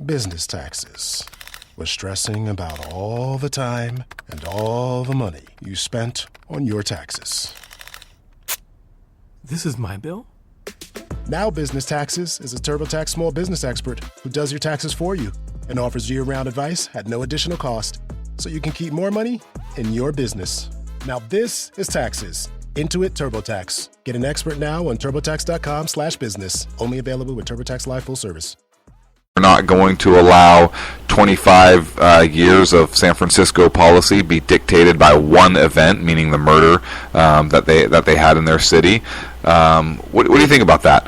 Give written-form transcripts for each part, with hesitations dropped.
business taxes. Was stressing about all the time and all the money you spent on your taxes. This is my bill? Now Business Taxes is a TurboTax small business expert who does your taxes for you and offers year-round advice at no additional cost, so you can keep more money in your business. Now this is taxes. Intuit TurboTax. Get an expert now on TurboTax.com/business. Only available with TurboTax Live Full Service. We're not going to allow 25 years of San Francisco policy be dictated by one event, meaning the murder that they had in their city. What do you think about that?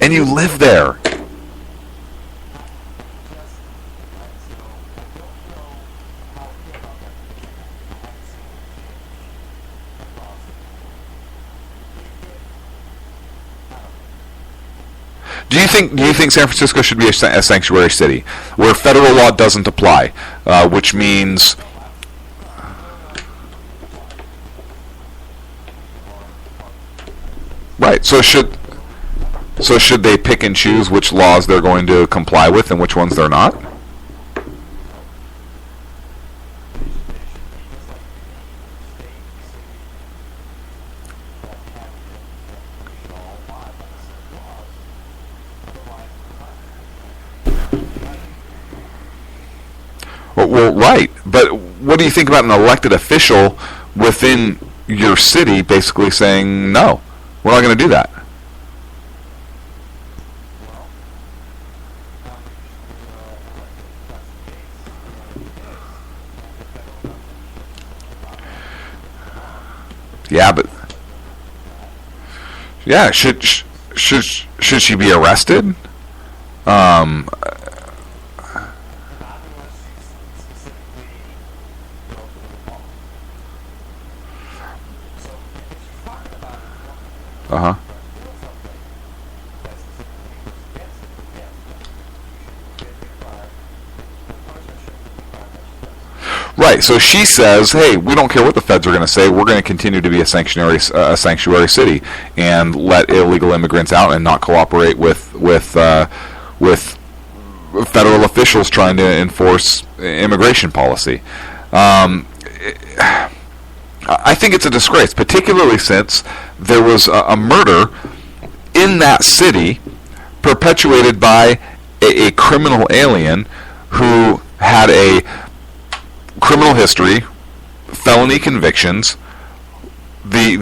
And you live there. Do you think San Francisco should be a sanctuary city where federal law doesn't apply, which means right? So should they pick and choose which laws they're going to comply with and which ones they're not? Well, right, but what do you think about an elected official within your city basically saying, no, we're not going to do that? Yeah, but yeah, should she be arrested? Right. So she says, "Hey, we don't care what the feds are going to say. We're going to continue to be a sanctuary city and let illegal immigrants out and not cooperate with federal officials trying to enforce immigration policy." I think it's a disgrace, particularly since there was a murder in that city perpetuated by a criminal alien who had a criminal history, felony convictions. The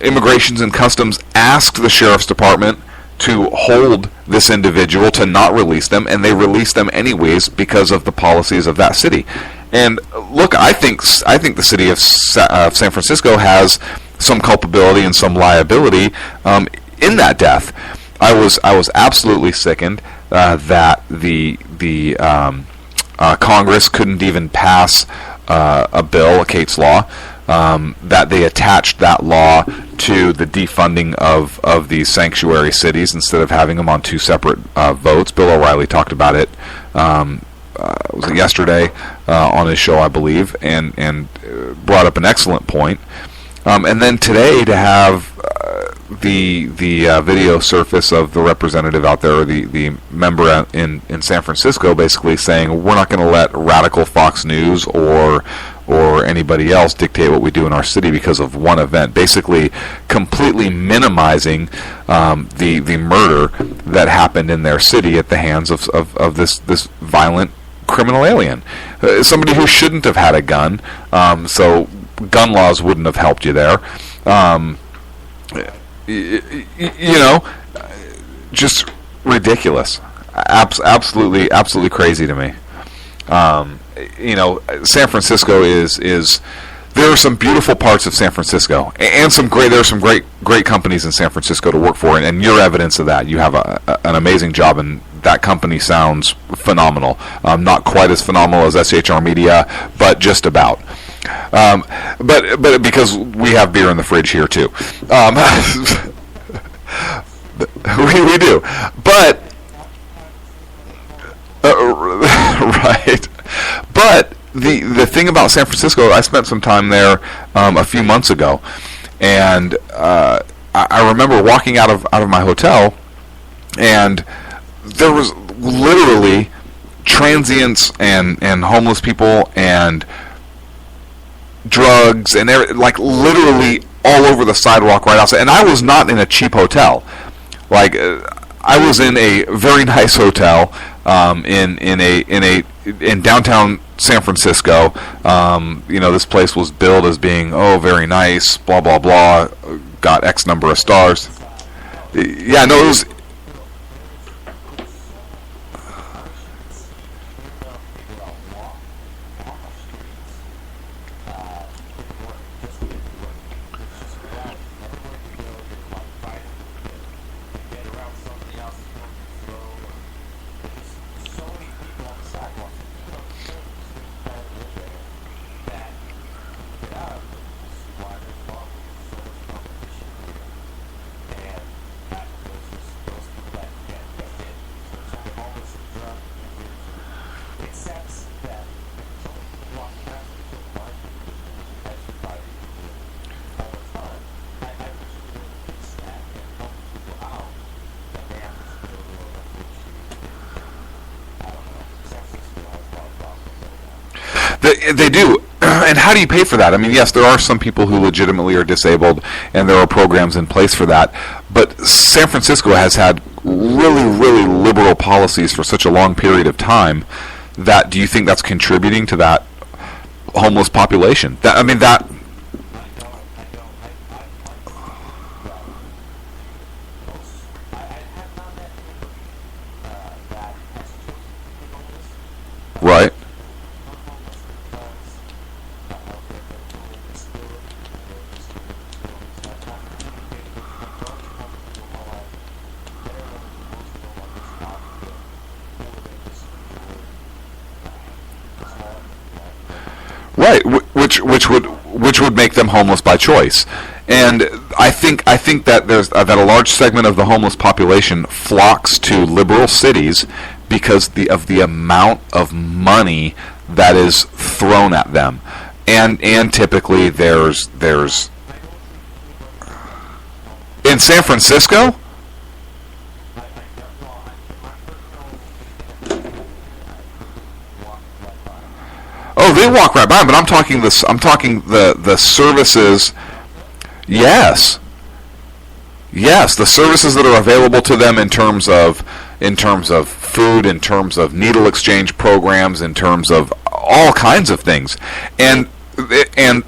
Immigrations and Customs asked the Sheriff's Department to hold this individual, to not release them, and they released them anyways because of the policies of that city. And look, I think the city of San Francisco has some culpability and some liability in that death. I was absolutely sickened that the Congress couldn't even pass a bill, a Cates Law, that they attached that law to the defunding of these sanctuary cities instead of having them on two separate votes. Bill O'Reilly talked about it was it yesterday on his show, I believe, and brought up an excellent point. And then today to have the video surface of the representative out there, or the member in San Francisco, basically saying we're not going to let radical Fox News or anybody else dictate what we do in our city because of one event, basically completely minimizing the murder that happened in their city at the hands of this violent criminal alien, somebody who shouldn't have had a gun. So gun laws wouldn't have helped you there. Just ridiculous. Absolutely crazy to me. San Francisco is there are some beautiful parts of San Francisco, and there are some great companies in San Francisco to work for, and you're evidence of that. You have an amazing job, and that company sounds phenomenal. Not quite as phenomenal as SHR Media, but just about. But because we have beer in the fridge here too, we do. But right. But the thing about San Francisco, I spent some time there a few months ago, and I remember walking out of my hotel, and there was literally transients and homeless people and drugs and like literally all over the sidewalk right outside. And I was not in a cheap hotel. Like I was in a very nice hotel in downtown San Francisco. This place was billed as being very nice, blah blah blah. Got X number of stars. Yeah, no, it was. They do. And how do you pay for that? I mean, yes, there are some people who legitimately are disabled, and there are programs in place for that. But San Francisco has had really, really liberal policies for such a long period of time that do you think that's contributing to that homeless population? Right. Right, which would make them homeless by choice, and I think that there's that a large segment of the homeless population flocks to liberal cities because of the amount of money that is thrown at them, and typically there's in San Francisco. Oh, they walk right by, but I'm talking the services. Yes, the services that are available to them in terms of food, in terms of needle exchange programs, in terms of all kinds of things, and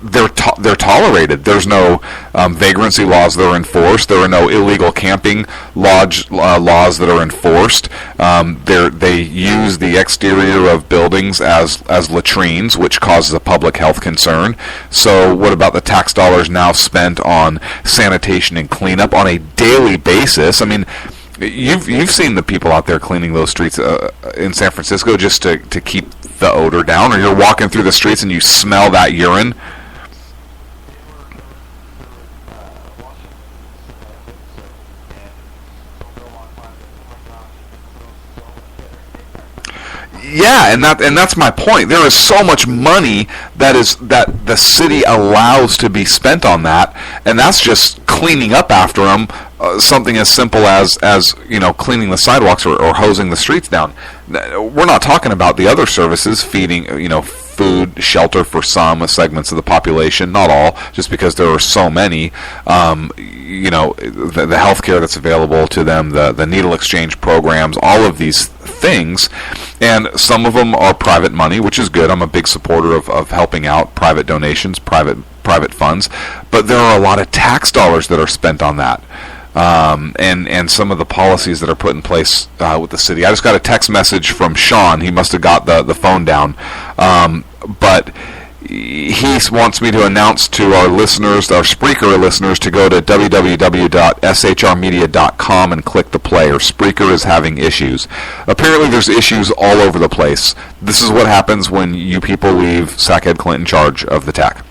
they're tolerated. There's no vagrancy laws that are enforced. There are no illegal camping laws that are enforced. They use the exterior of buildings as latrines, which causes a public health concern. So what about the tax dollars now spent on sanitation and cleanup on a daily basis? I mean, you've seen the people out there cleaning those streets in San Francisco just to keep the odor down, or you're walking through the streets and you smell that urine. Yeah, and that's my point. There is so much money that the city allows to be spent on that, and that's just cleaning up after them. Something as simple as cleaning the sidewalks or hosing the streets down. We're not talking about the other services, feeding, food, shelter for some segments of the population, not all, just because there are so many. The health care that's available to them, the needle exchange programs, all of these things, and some of them are private money, which is good. I'm a big supporter of helping out private donations, private funds, but there are a lot of tax dollars that are spent on that. And some of the policies that are put in place with the city. I just got a text message from Sean. He must have got the phone down. But he wants me to announce to our listeners, our Spreaker listeners, to go to www.shrmedia.com and click the player. Spreaker is having issues. Apparently there's issues all over the place. This is what happens when you people leave Sackhead Clint in charge of the TAC.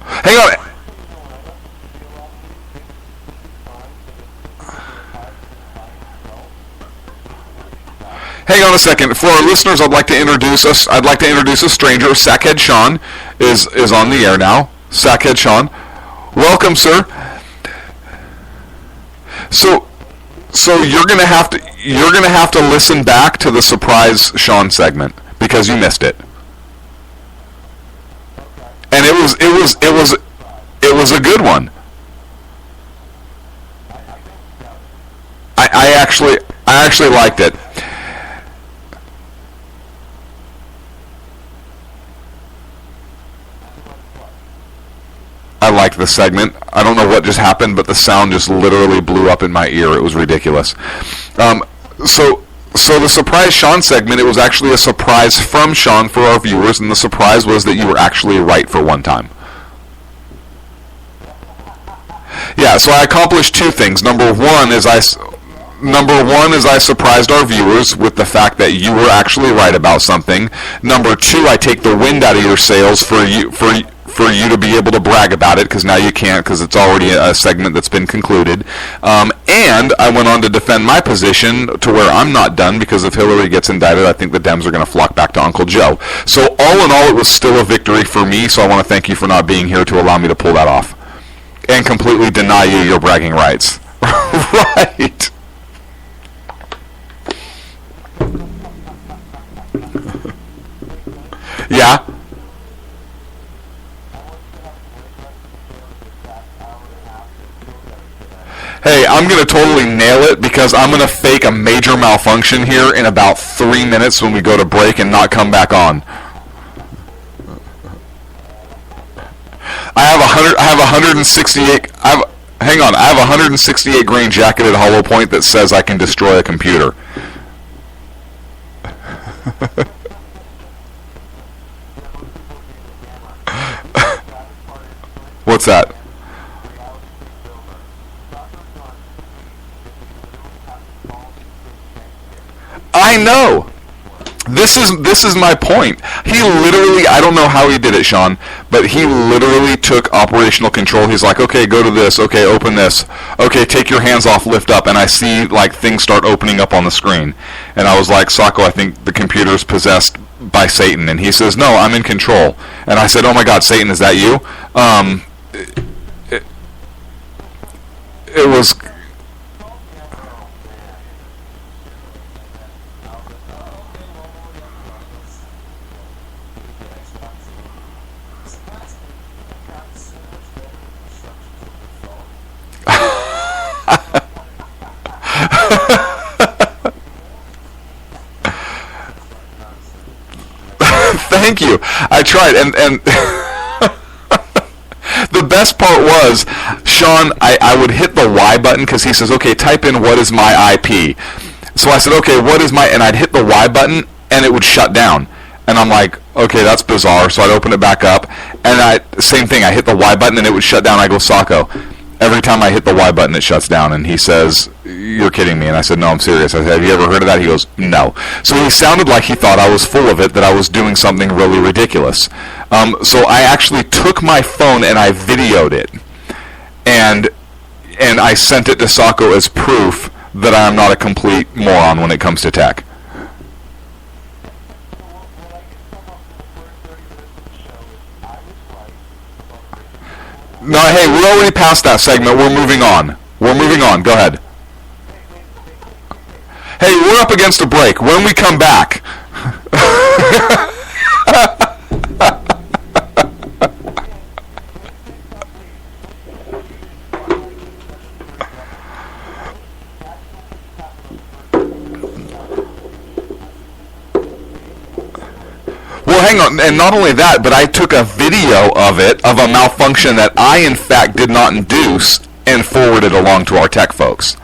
Hang on. Hang on a second. For our listeners, I'd like to introduce a stranger. Sackhead Sean is on the air now. Sackhead Sean, welcome, sir. So you're gonna have to listen back to the surprise Sean segment because you missed it. And it was a good one. I actually liked it. I liked the segment. I don't know what just happened, but the sound just literally blew up in my ear. It was ridiculous. So the surprise Sean segment, it was actually a surprise from Sean for our viewers, and the surprise was that you were actually right for one time. Yeah, so I accomplished two things. Number one is I surprised our viewers with the fact that you were actually right about something. Number two, I take the wind out of your sails for you to be able to brag about it, because now you can't, because it's already a segment that's been concluded. And I went on to defend my position to where I'm not done, because if Hillary gets indicted, I think the Dems are going to flock back to Uncle Joe. So all in all, it was still a victory for me, so I want to thank you for not being here to allow me to pull that off and completely deny you your bragging rights. Right. Yeah. Hey, I'm going to totally nail it, because I'm going to fake a major malfunction here in about 3 minutes when we go to break and not come back on. I have 168. Hang on. I have a 168 grain jacketed hollow point that says I can destroy a computer. What's that? I know. This is my point. He literally, I don't know how he did it, Sean, but he literally took operational control. He's like, okay, go to this. Okay, open this. Okay, take your hands off, lift up, and I see like things start opening up on the screen. And I was like, Sacco, I think the computer's possessed by Satan. And he says, no, I'm in control. And I said, oh my God, Satan, is that you? It was. Thank you. I tried, and the best part was, Sean, I would hit the Y button, because he says, okay, type in what is my IP. So I said, okay, what is my, and I'd hit the Y button, and it would shut down. And I'm like, okay, that's bizarre. So I'd open it back up, and same thing, I hit the Y button, and it would shut down. I go, Sacco, every time I hit the Y button, it shuts down. And he says, you're kidding me. And I said, no, I'm serious. I said, have you ever heard of that? He goes, no. So he sounded like he thought I was full of it, that I was doing something really ridiculous. So I actually took my phone and I videoed it. And I sent it to Sacco as proof that I am not a complete moron when it comes to tech. No, hey, we're already past that segment. We're moving on. Go ahead. Hey, we're up against a break. When we come back... Well, hang on, and not only that, but I took a video of it, of a malfunction that I, in fact, did not induce, and forwarded along to our tech folks.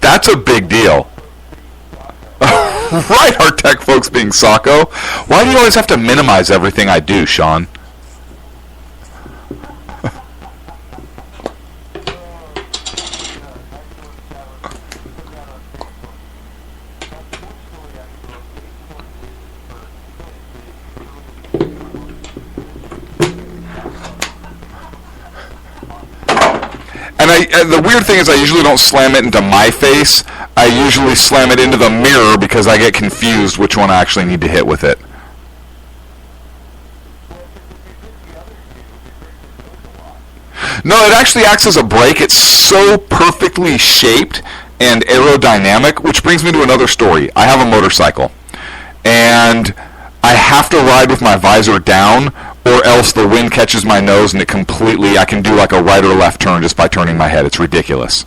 That's a big deal. Right, our tech folks being Sacco. Why do you always have to minimize everything I do, Sean? And the weird thing is I usually don't slam it into my face. I usually slam it into the mirror because I get confused which one I actually need to hit with it. No, it actually acts as a brake. It's so perfectly shaped and aerodynamic, which brings me to another story. I have a motorcycle, and I have to ride with my visor down, or else the wind catches my nose and I can do like a right or left turn just by turning my head. It's ridiculous.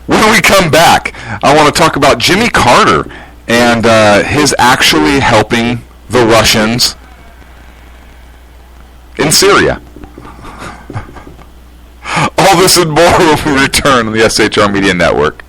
When we come back, I want to talk about Jimmy Carter and his actually helping the Russians in Syria. All this and more when we return on the SHR Media Network.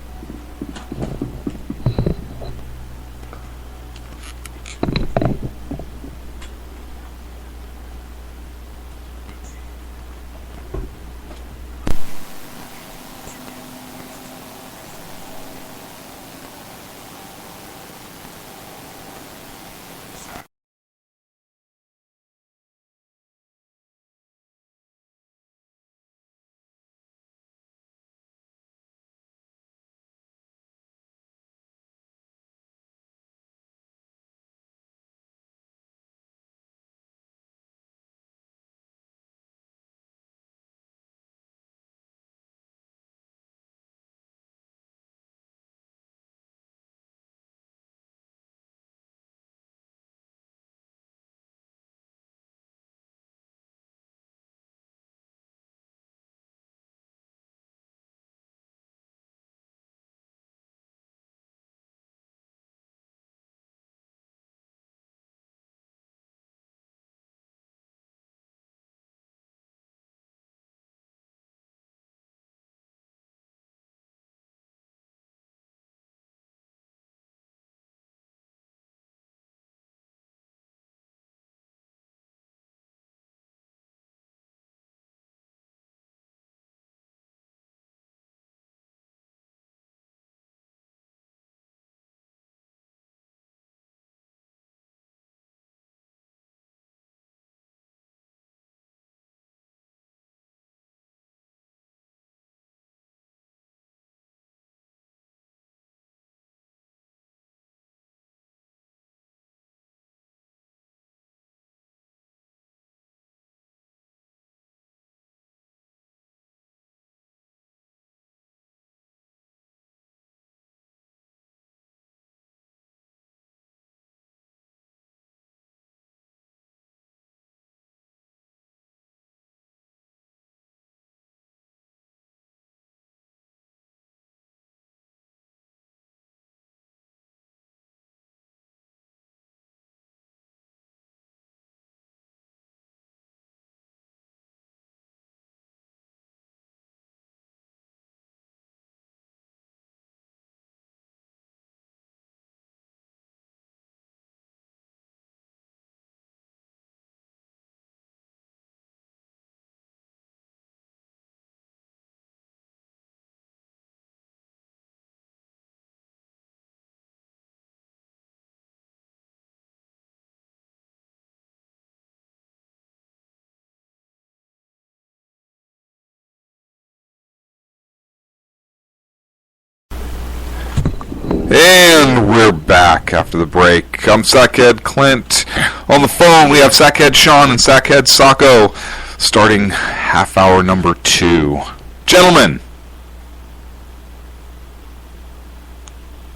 And we're back after the break. I'm Sackhead Clint. On the phone, we have Sackhead Sean and Sackhead Sacco, starting half hour number 2. Gentlemen,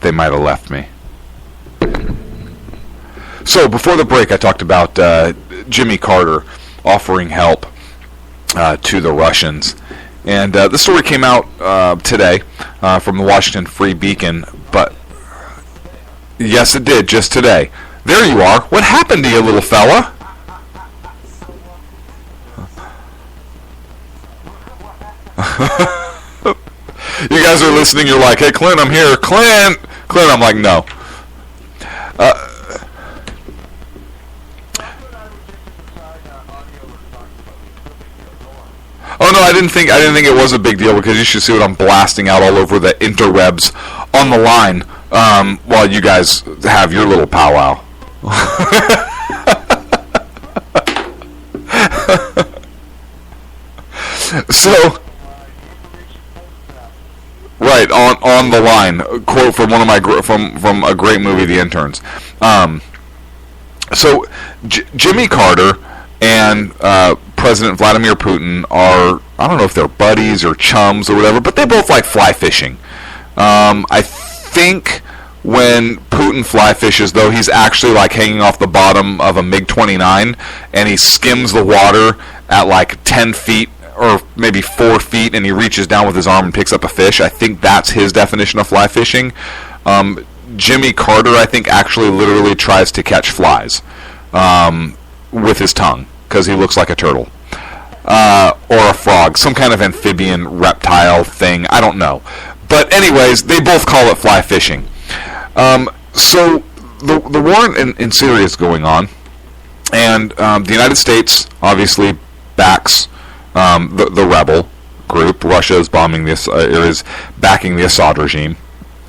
they might have left me. So, before the break, I talked about Jimmy Carter offering help to the Russians. And the story came out today from the Washington Free Beacon, but yes, it did, just today. There you are. What happened to you, little fella? You guys are listening, you're like, hey, Clint, I'm here. Clint, I'm like, no. Oh no, I didn't think it was a big deal, because you should see what I'm blasting out all over the interwebs on the line while you guys have your little powwow. So, right on the line, a quote from one of my from a great movie, The Interns. So Jimmy Carter and President Vladimir Putin are, I don't know if they're buddies or chums or whatever, but they both like fly fishing. I think when Putin fly fishes, though, he's actually like hanging off the bottom of a MiG-29, and he skims the water at like 10 feet or maybe 4 feet, and he reaches down with his arm and picks up a fish. I think that's his definition of fly fishing. Jimmy Carter, I think, actually literally tries to catch flies with his tongue because he looks like a turtle or a frog, some kind of amphibian reptile thing. I don't know. But anyways, they both call it fly fishing. So the war in Syria is going on, and the United States obviously backs the rebel group. Russia is bombing this, is backing the Assad regime,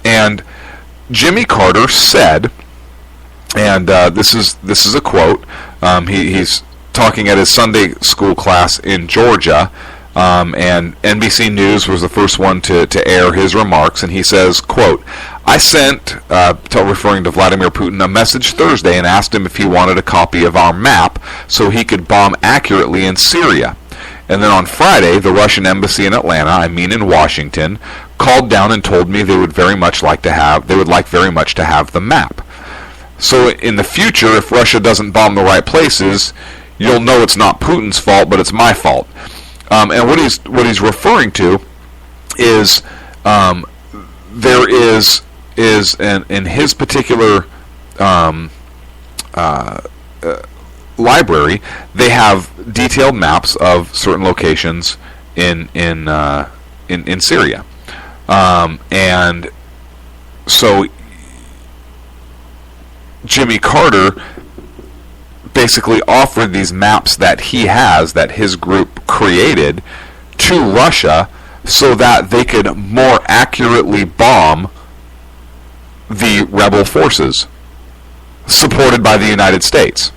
and Jimmy Carter said, and this is a quote. He's talking at his Sunday school class in Georgia, and NBC News was the first one to air his remarks, and he says, quote, "I sent," referring to Vladimir Putin, "a message Thursday and asked him if he wanted a copy of our map so he could bomb accurately in Syria. And then on Friday, the Russian embassy in Atlanta, in Washington, called down and told me they would very much like to have the map. So in the future, if Russia doesn't bomb the right places, you'll know it's not Putin's fault, but it's my fault." And what he's referring to is there is in his particular library, they have detailed maps of certain locations in Syria, and so Jimmy Carter basically offered these maps that his group created, to Russia so that they could more accurately bomb the rebel forces supported by the United States.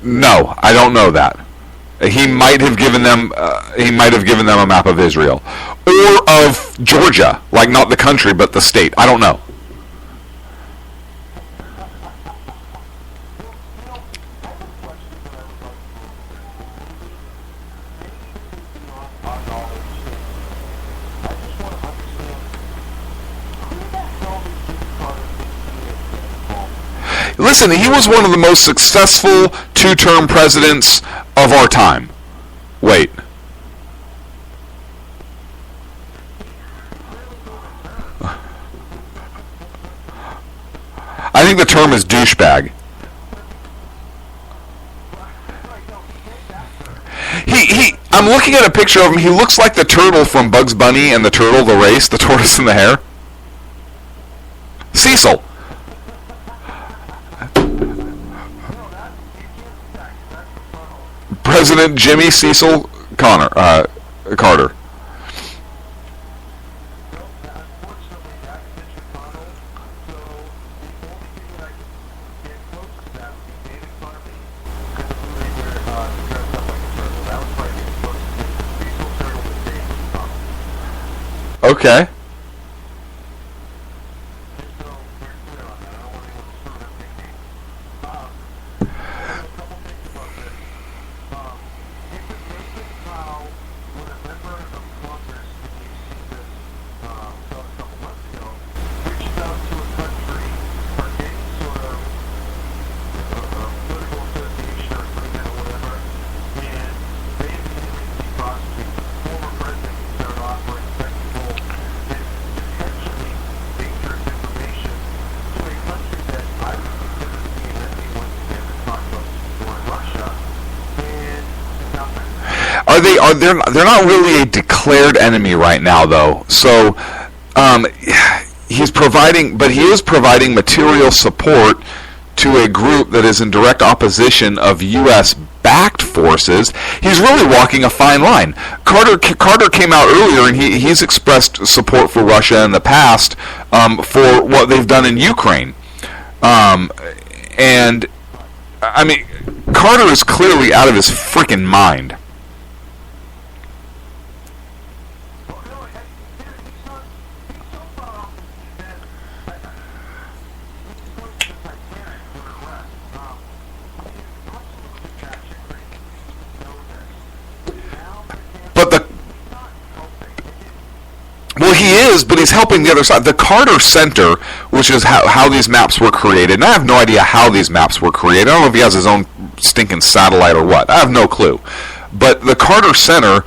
No, I don't know that. He might have given them. A map of Israel or of Georgia, like not the country but the state. I don't know. Listen, he was one of the most successful two-term presidents of our time. Wait. I think the term is douchebag. I'm looking at a picture of him. He looks like the turtle from Bugs Bunny and the Turtle, the Race, the tortoise and the hare. Cecil. President Jimmy Cecil Carter. Okay. They're not really a declared enemy right now, though. So he is providing material support to a group that is in direct opposition of U.S. backed forces, he's really walking a fine line. Carter came out earlier and he's expressed support for Russia in the past for what they've done in Ukraine. And I mean, Carter is clearly out of his freaking mind. Well, he is, but he's helping the other side. The Carter Center, which is how these maps were created, and I have no idea how these maps were created. I don't know if he has his own stinking satellite or what. I have no clue. But the Carter Center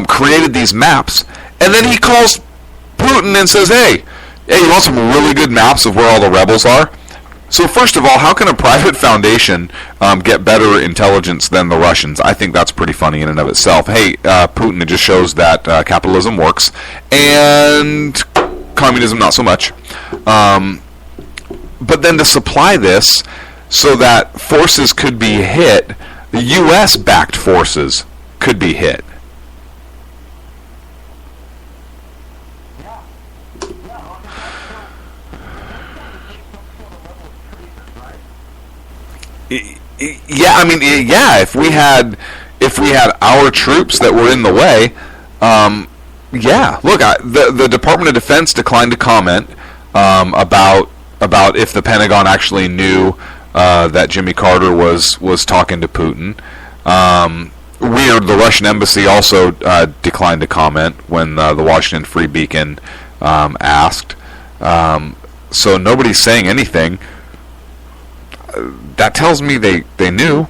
created these maps, and then he calls Putin and says, hey, you want some really good maps of where all the rebels are? So first of all, how can a private foundation get better intelligence than the Russians? I think that's pretty funny in and of itself. Hey, Putin, it just shows that capitalism works, and communism not so much. But then to supply this so that forces could be hit, the U.S.-backed forces could be hit. Yeah, I mean, yeah. If we had our troops that were in the way, yeah. Look, the Department of Defense declined to comment about if the Pentagon actually knew that Jimmy Carter was talking to Putin. Weird. The Russian embassy also declined to comment when the Washington Free Beacon asked. So nobody's saying anything. That tells me they knew.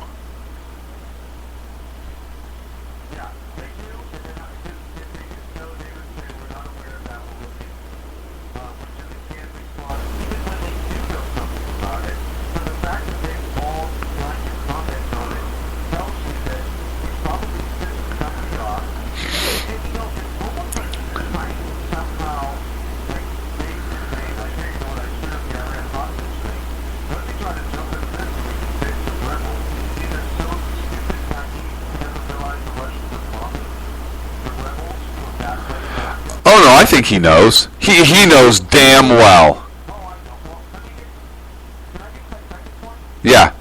Oh no, I think he knows. He knows damn well. Yeah.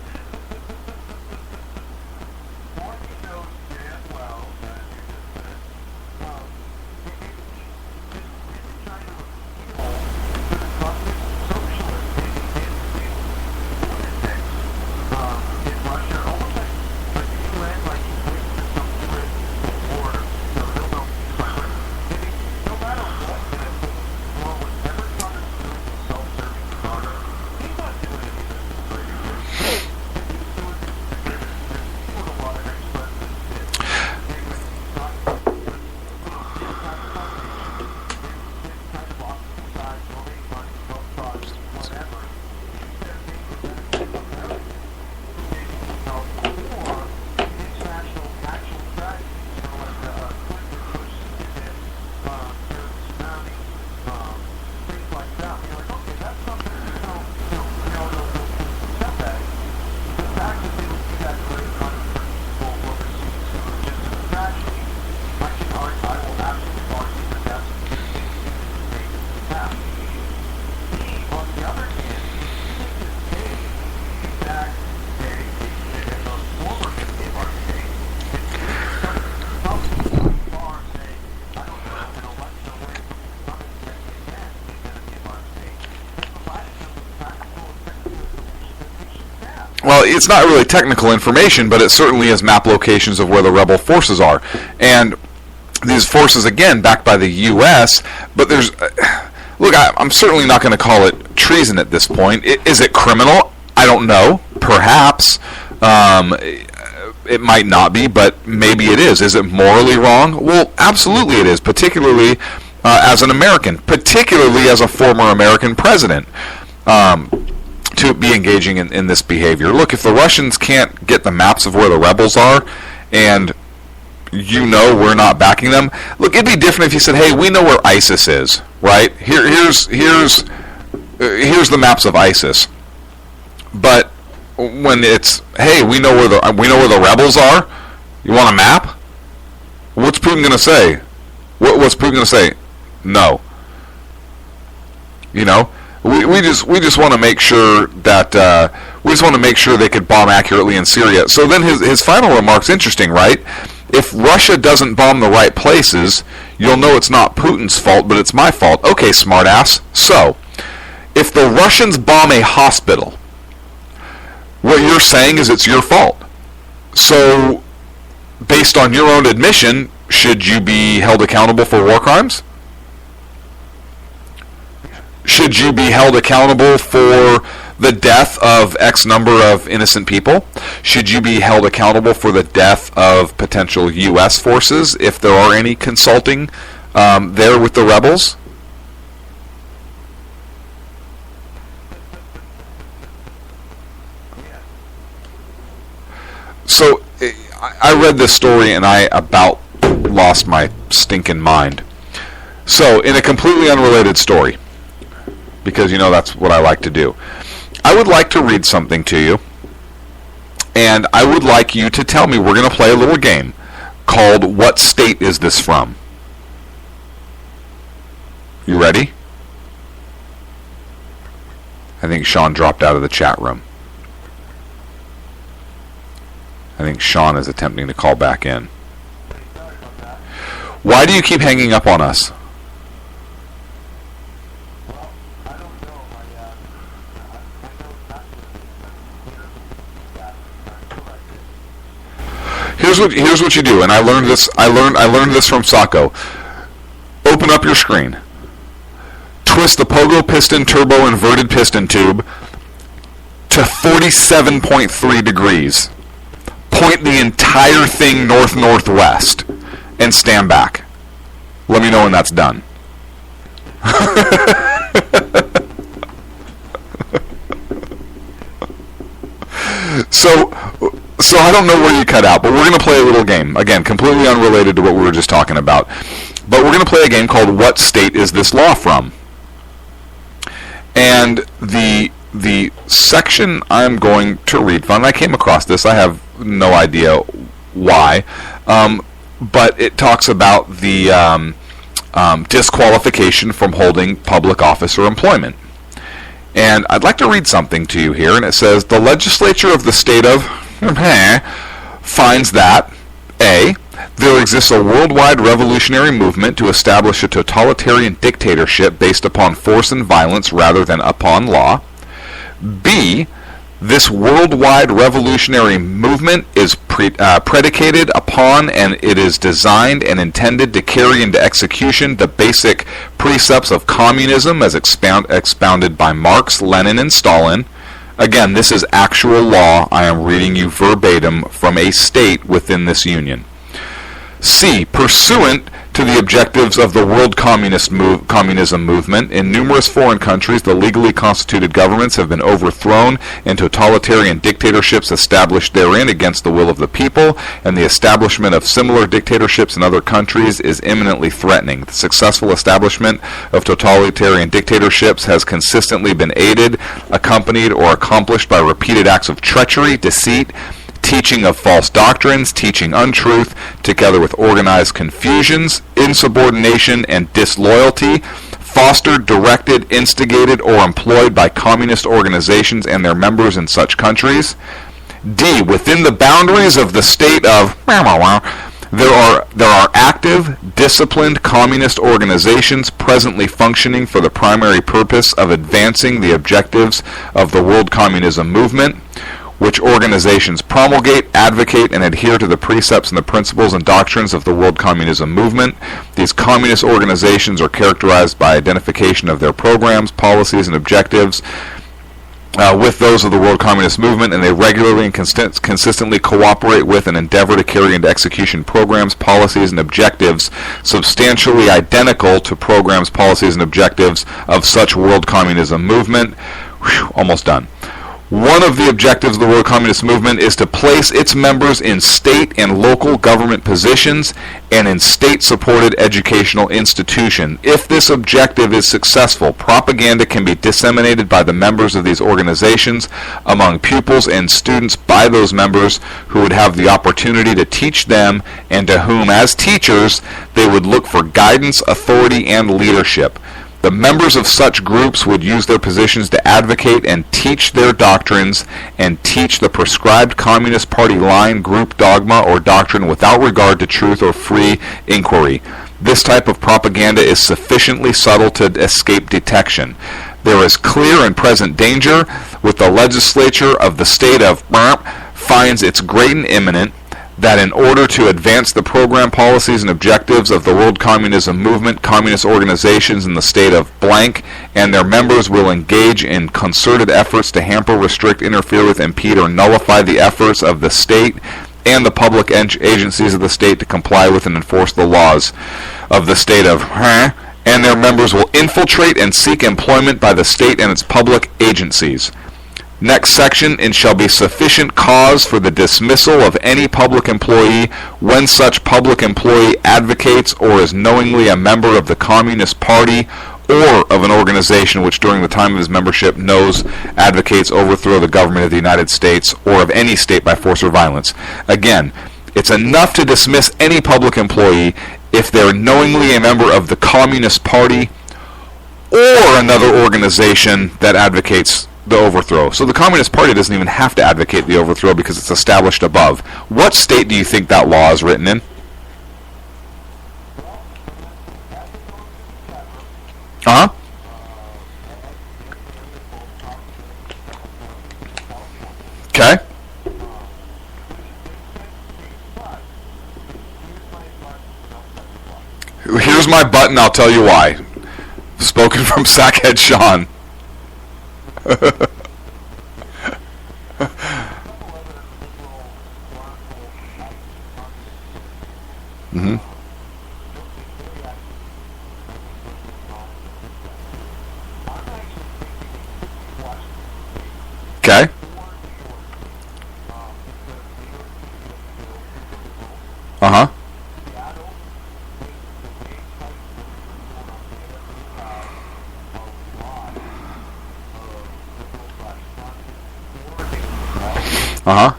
Well, it's not really technical information, but it certainly is map locations of where the rebel forces are. And these forces, again, backed by the U.S., but there's... Look, I'm certainly not going to call it treason at this point. Is it criminal? I don't know. Perhaps. It might not be, but maybe it is. Is it morally wrong? Well, absolutely it is, particularly as an American, particularly as a former American president. To be engaging in this behavior. Look, if the Russians can't get the maps of where the rebels are, and we're not backing them. Look, it'd be different if you said, "Hey, we know where ISIS is, right? Here's the maps of ISIS." But when it's, hey, we know where the rebels are. You want a map? What's Putin going to say? What's Putin going to say? No. You know, we just want to make sure that they could bomb accurately in Syria. So then his final remark's interesting, right? If Russia doesn't bomb the right places, you'll know it's not Putin's fault, but it's my fault. Okay, smartass. So, if the Russians bomb a hospital, what you're saying is it's your fault. So, based on your own admission, should you be held accountable for war crimes? Should you be held accountable for the death of X number of innocent people? Should you be held accountable for the death of potential U.S. forces, if there are any consulting there with the rebels? So I read this story and I about lost my stinking mind. So, in a completely unrelated story, because you know that's what I like to do, I would like to read something to you, and I would like you to tell me. We're going to play a little game called What State Is This From? You ready? I think Sean dropped out of the chat room. I think Sean is attempting to call back in. Why do you keep hanging up on us? Here's what you do, and I learned this from Sacco. Open up your screen. Twist the Pogo Piston Turbo Inverted Piston Tube to 47.3 degrees. Point the entire thing north-northwest and stand back. Let me know when that's done. So I don't know where you cut out, but we're going to play a little game. Again, completely unrelated to what we were just talking about. But we're going to play a game called What State Is This Law From? And the section I'm going to read from, I came across this, I have no idea why, but it talks about the disqualification from holding public office or employment. And I'd like to read something to you here, and it says, the legislature of the state of finds that A, there exists a worldwide revolutionary movement to establish a totalitarian dictatorship based upon force and violence rather than upon law. B, this worldwide revolutionary movement is predicated upon and it is designed and intended to carry into execution the basic precepts of communism as expounded by Marx, Lenin, and Stalin. Again, this is actual law. I am reading you verbatim from a state within this union. C, pursuant to the objectives of the world communism movement, in numerous foreign countries, the legally constituted governments have been overthrown and totalitarian dictatorships established therein against the will of the people, and the establishment of similar dictatorships in other countries is imminently threatening. The successful establishment of totalitarian dictatorships has consistently been aided, accompanied, or accomplished by repeated acts of treachery, deceit, teaching of false doctrines, teaching untruth, together with organized confusions, insubordination, and disloyalty, fostered, directed, instigated, or employed by communist organizations and their members in such countries. D, within the boundaries of the state of there are active, disciplined communist organizations presently functioning for the primary purpose of advancing the objectives of the world communism movement, which organizations promulgate, advocate, and adhere to the precepts and the principles and doctrines of the world communism movement. These communist organizations are characterized by identification of their programs, policies, and objectives with those of the world communist movement, and they regularly and consistently cooperate with and endeavor to carry into execution programs, policies, and objectives substantially identical to programs, policies, and objectives of such world communism movement. Almost done. One of the objectives of the World Communist Movement is to place its members in state and local government positions and in state-supported educational institutions. If this objective is successful, propaganda can be disseminated by the members of these organizations among pupils and students by those members who would have the opportunity to teach them and to whom, as teachers, they would look for guidance, authority, and leadership. The members of such groups would use their positions to advocate and teach their doctrines and teach the prescribed Communist Party line, group dogma, or doctrine without regard to truth or free inquiry. This type of propaganda is sufficiently subtle to escape detection. There is clear and present danger with the legislature of the state of finds it's great and imminent that in order to advance the program, policies, and objectives of the World Communism Movement, communist organizations in the state of blank and their members will engage in concerted efforts to hamper, restrict, interfere with, impede, or nullify the efforts of the state and the public agencies of the state to comply with and enforce the laws of the state of and their members will infiltrate and seek employment by the state and its public agencies. Next section, it shall be sufficient cause for the dismissal of any public employee when such public employee advocates or is knowingly a member of the Communist Party or of an organization which during the time of his membership knows, advocates, overthrow the government of the United States or of any state by force or violence. Again, it's enough to dismiss any public employee if they're knowingly a member of the Communist Party or another organization that advocates the overthrow. So the Communist Party doesn't even have to advocate the overthrow because it's established above. What state do you think that law is written in? Uh-huh. Okay. Here's my button, I'll tell you why. Spoken from Sackhead Sean. Mm-hmm. Okay. Uh-huh. Uh-huh.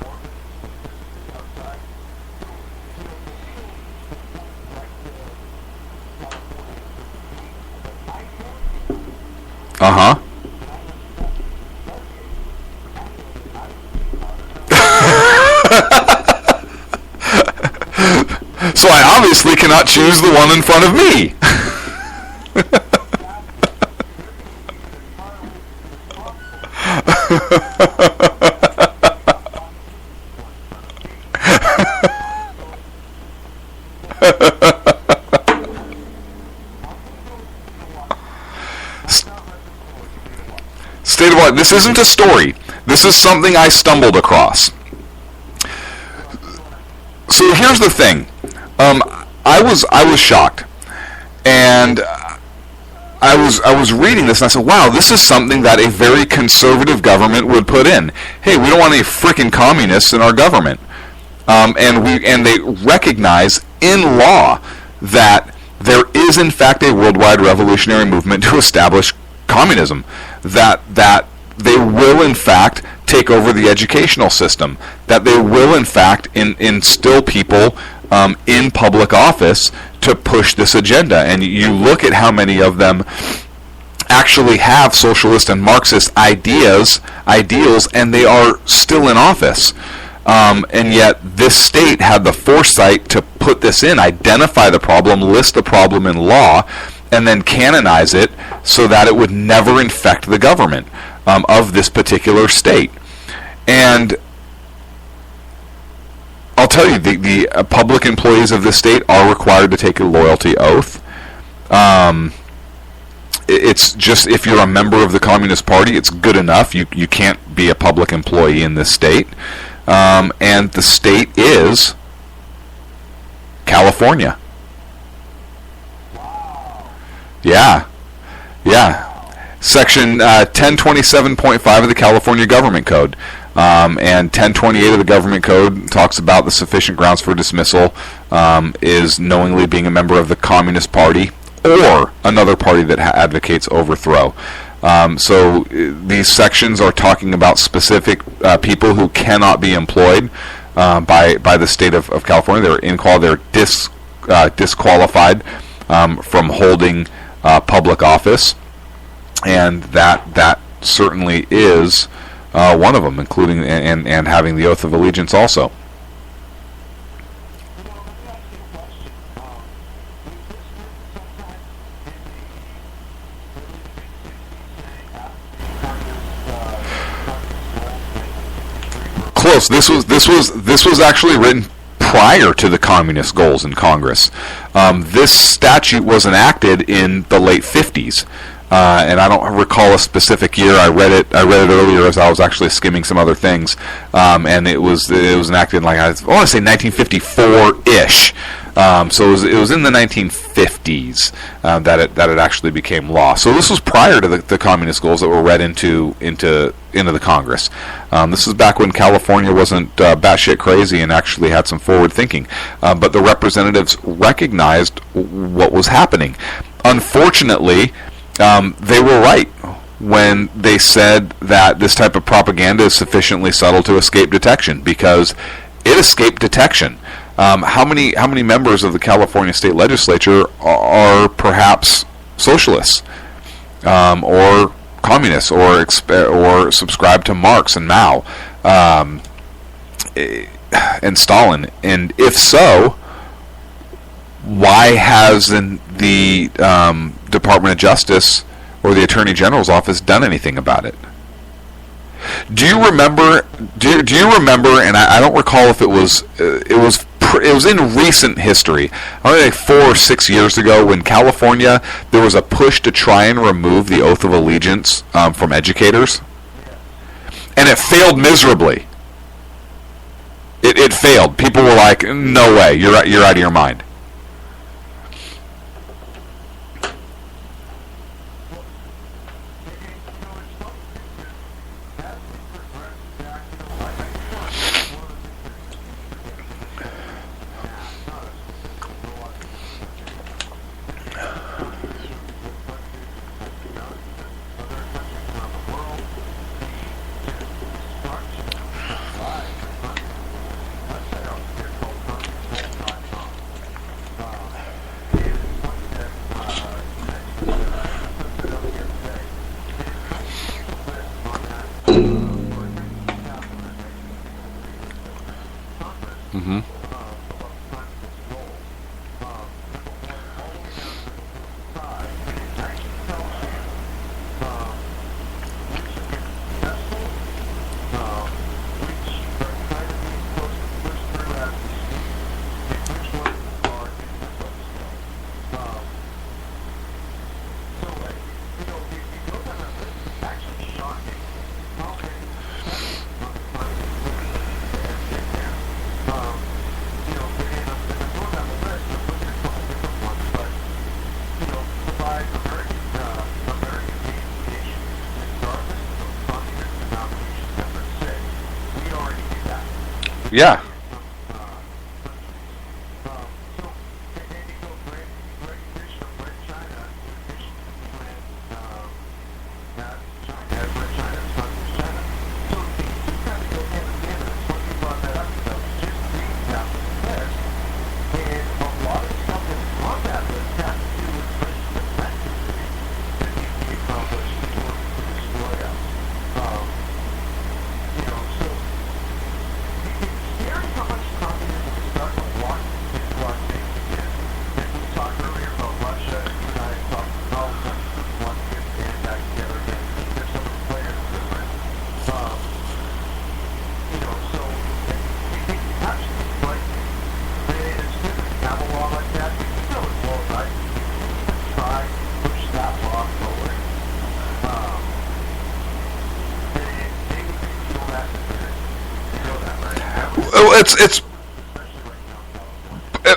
Uh-huh. So I obviously cannot choose the one in front of me. State of what? This isn't a story. This is something I stumbled across. So here's the thing. I was shocked, and I was reading this and I said, wow, this is something that a very conservative government would put in. Hey, we don't want any frickin' communists in our government, and they recognize in law that there is in fact a worldwide revolutionary movement to establish communism, that they will in fact take over the educational system, that they will in fact instill people in public office to push this agenda. And you look at how many of them actually have socialist and Marxist ideals, and they are still in office. And yet this state had the foresight to put this in, identify the problem, list the problem in law, and then canonize it so that it would never infect the government of this particular state. And I'll tell you, the public employees of the state are required to take a loyalty oath. It's just, if you're a member of the Communist Party, it's good enough. You can't be a public employee in this state. And the state is California. Yeah. Section 1027.5 of the California Government Code. And 1028 of the Government Code talks about the sufficient grounds for dismissal is knowingly being a member of the Communist Party or another party that advocates overthrow. So these sections are talking about specific people who cannot be employed by the state of California. They're disqualified from holding public office, and that certainly is one of them, including and having the oath of allegiance also. Close. This was actually written prior to the communist goals in Congress. This statute was enacted in the late 50s. And I don't recall a specific year. I read it earlier as I was actually skimming some other things, and it was enacted in, like, I want to say 1954-ish. So it was in the 1950s that it actually became law. So this was prior to the communist goals that were read into the Congress. This is back when California wasn't batshit crazy and actually had some forward thinking. But the representatives recognized what was happening. Unfortunately, they were right when they said that this type of propaganda is sufficiently subtle to escape detection, because it escaped detection. How many members of the California state legislature are perhaps socialists or communists or subscribe to Marx and Mao and Stalin? And if so, why hasn't the Department of Justice or the Attorney General's office done anything about it? Do you remember? Do you remember? And I don't recall if it was in recent history. I think 4 or 6 years ago, when California, there was a push to try and remove the oath of allegiance from educators, and it failed miserably. It failed. People were like, "No way! You're out of your mind." Yeah.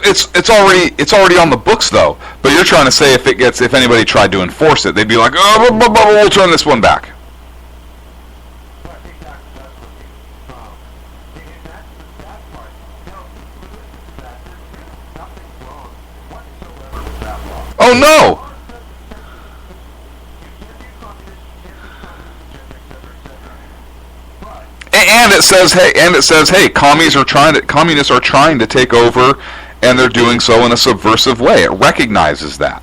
it's already on the books though. But you're trying to say if anybody tried to enforce it, they'd be like, oh, we'll turn this one back. Oh no! And it says, hey, communists are trying to take over, and they're doing so in a subversive way. It recognizes that.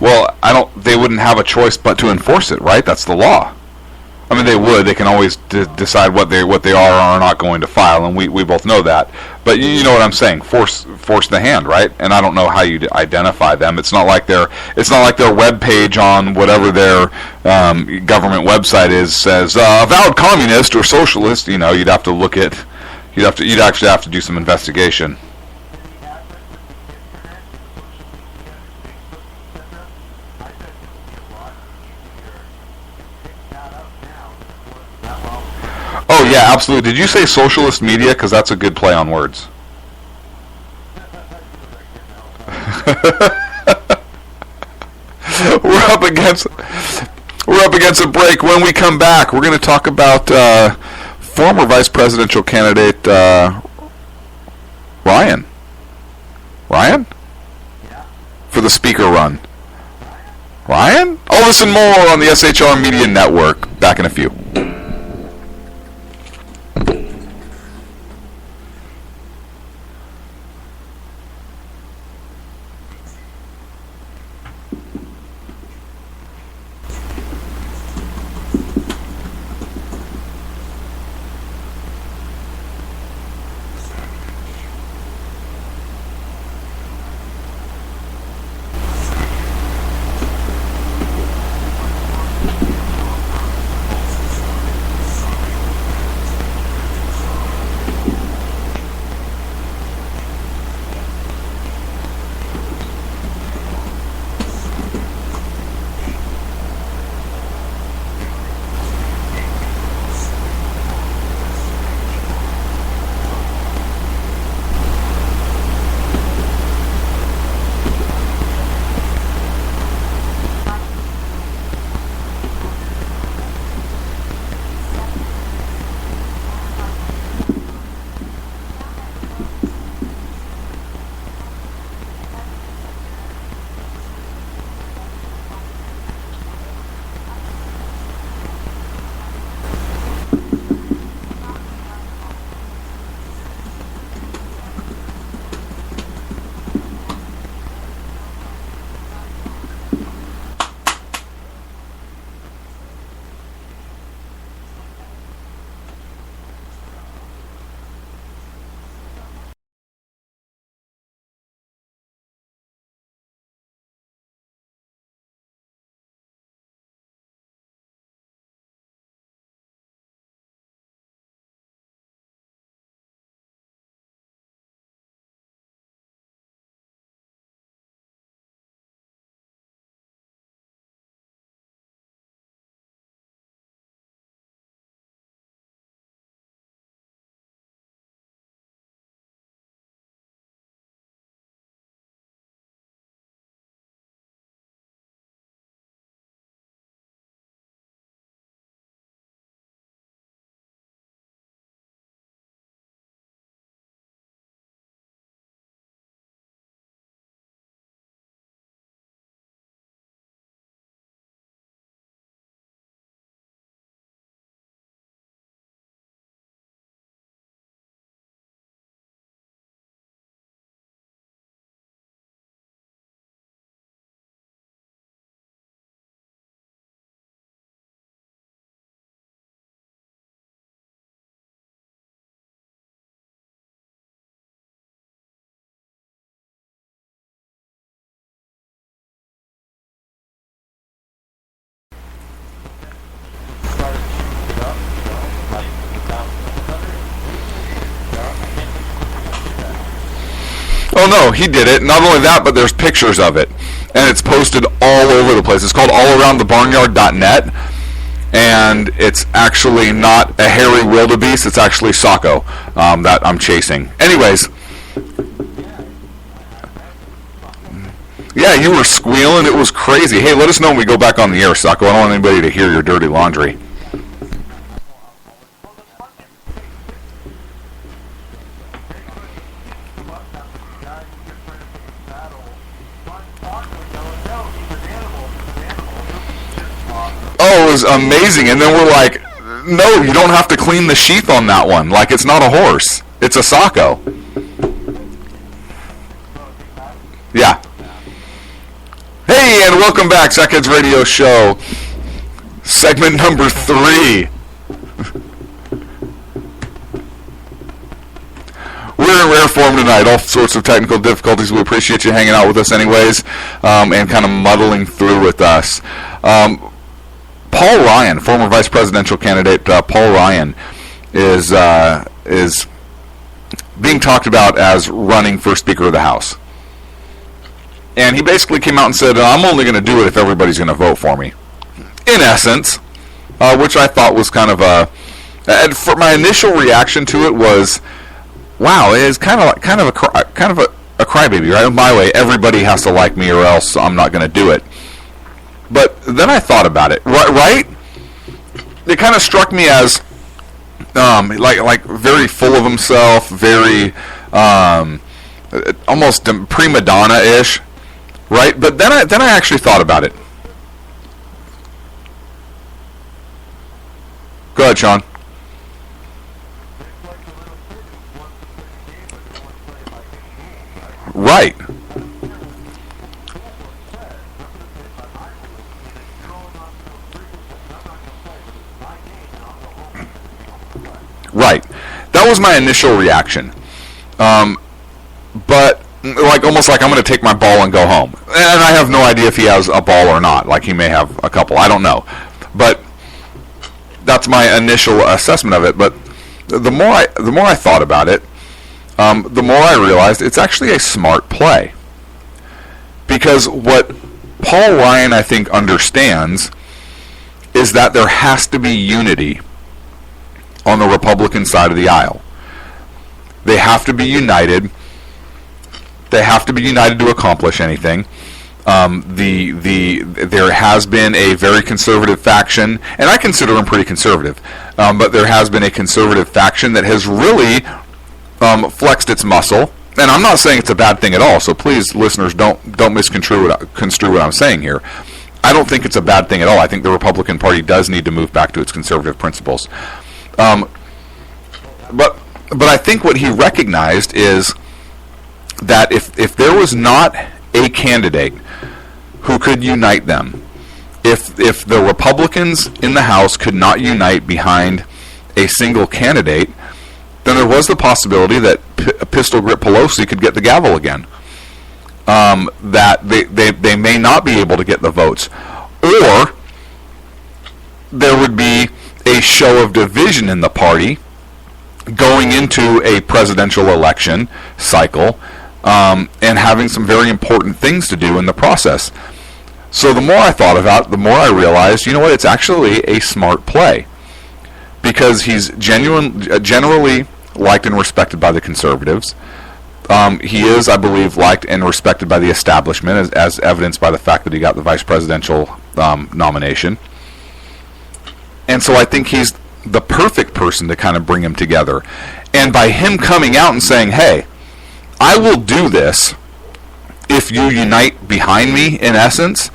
Well, they wouldn't have a choice but to enforce it, right? That's the law. I mean, they would. They can always decide what they are or are not going to file, and we both know that. But you know what I'm saying? Force the hand, right? And I don't know how you identify them. It's not like their web page on whatever their government website is says avowed communist or socialist. You know, you'd actually have to do some investigation. Oh yeah, absolutely. Did you say socialist media? Because that's a good play on words. We're up against a break. When we come back, we're going to talk about former vice presidential candidate Ryan. Ryan? For the speaker run. Ryan? All this and more on the SHR Media Network. Back in a few. no, he did it. Not only that, but there's pictures of it, and it's posted all over the place. It's called allaroundthebarnyard.net, and it's actually not a hairy wildebeest. It's actually Socko that I'm chasing. Anyways, yeah, you were squealing. It was crazy. Hey, let us know when we go back on the air, Socko. I don't want anybody to hear your dirty laundry. Oh, it was amazing. And then we're like, no, you don't have to clean the sheath on that one. Like, it's not a horse. It's a Socko. Yeah. Hey, and welcome back, Sackheads Radio Show. Segment number 3. We're in rare form tonight. All sorts of technical difficulties. We appreciate you hanging out with us anyways, and kind of muddling through with us. Paul Ryan, former vice presidential candidate Paul Ryan, is being talked about as running for Speaker of the House. And he basically came out and said, I'm only going to do it if everybody's going to vote for me. In essence, which I thought was kind of and for my initial reaction to it was, wow, it is kind of a crybaby, right? My way, everybody has to like me or else I'm not going to do it. But then I thought about it, right? It kind of struck me as like very full of himself, very almost prima donna-ish, right? But then I actually thought about it. Go ahead, Sean. Right. Right. That was my initial reaction. But like almost like I'm going to take my ball and go home. And I have no idea if he has a ball or not. Like he may have a couple. I don't know. But that's my initial assessment of it. But the more I thought about it, the more I realized it's actually a smart play. Because what Paul Ryan, I think, understands is that there has to be unity on the Republican side of the aisle. They have to be united. They have to be united to accomplish anything. There has been a very conservative faction, and I consider them pretty conservative, but there has been a conservative faction that has really flexed its muscle. And I'm not saying it's a bad thing at all, so please, listeners, don't misconstrue what I'm saying here. I don't think it's a bad thing at all. I think the Republican Party does need to move back to its conservative principles. But I think what he recognized is that if there was not a candidate who could unite them, if the Republicans in the House could not unite behind a single candidate, then there was the possibility that Pistol Grip Pelosi could get the gavel again. That they may not be able to get the votes, or there would be a show of division in the party going into a presidential election cycle, and having some very important things to do in the process. So the more I thought about it, the more I realized, you know what, it's actually a smart play. Because he's generally liked and respected by the conservatives. He is, I believe, liked and respected by the establishment, as evidenced by the fact that he got the vice presidential nomination. And so I think he's the perfect person to kind of bring him together. And by him coming out and saying, hey, I will do this if you unite behind me, in essence,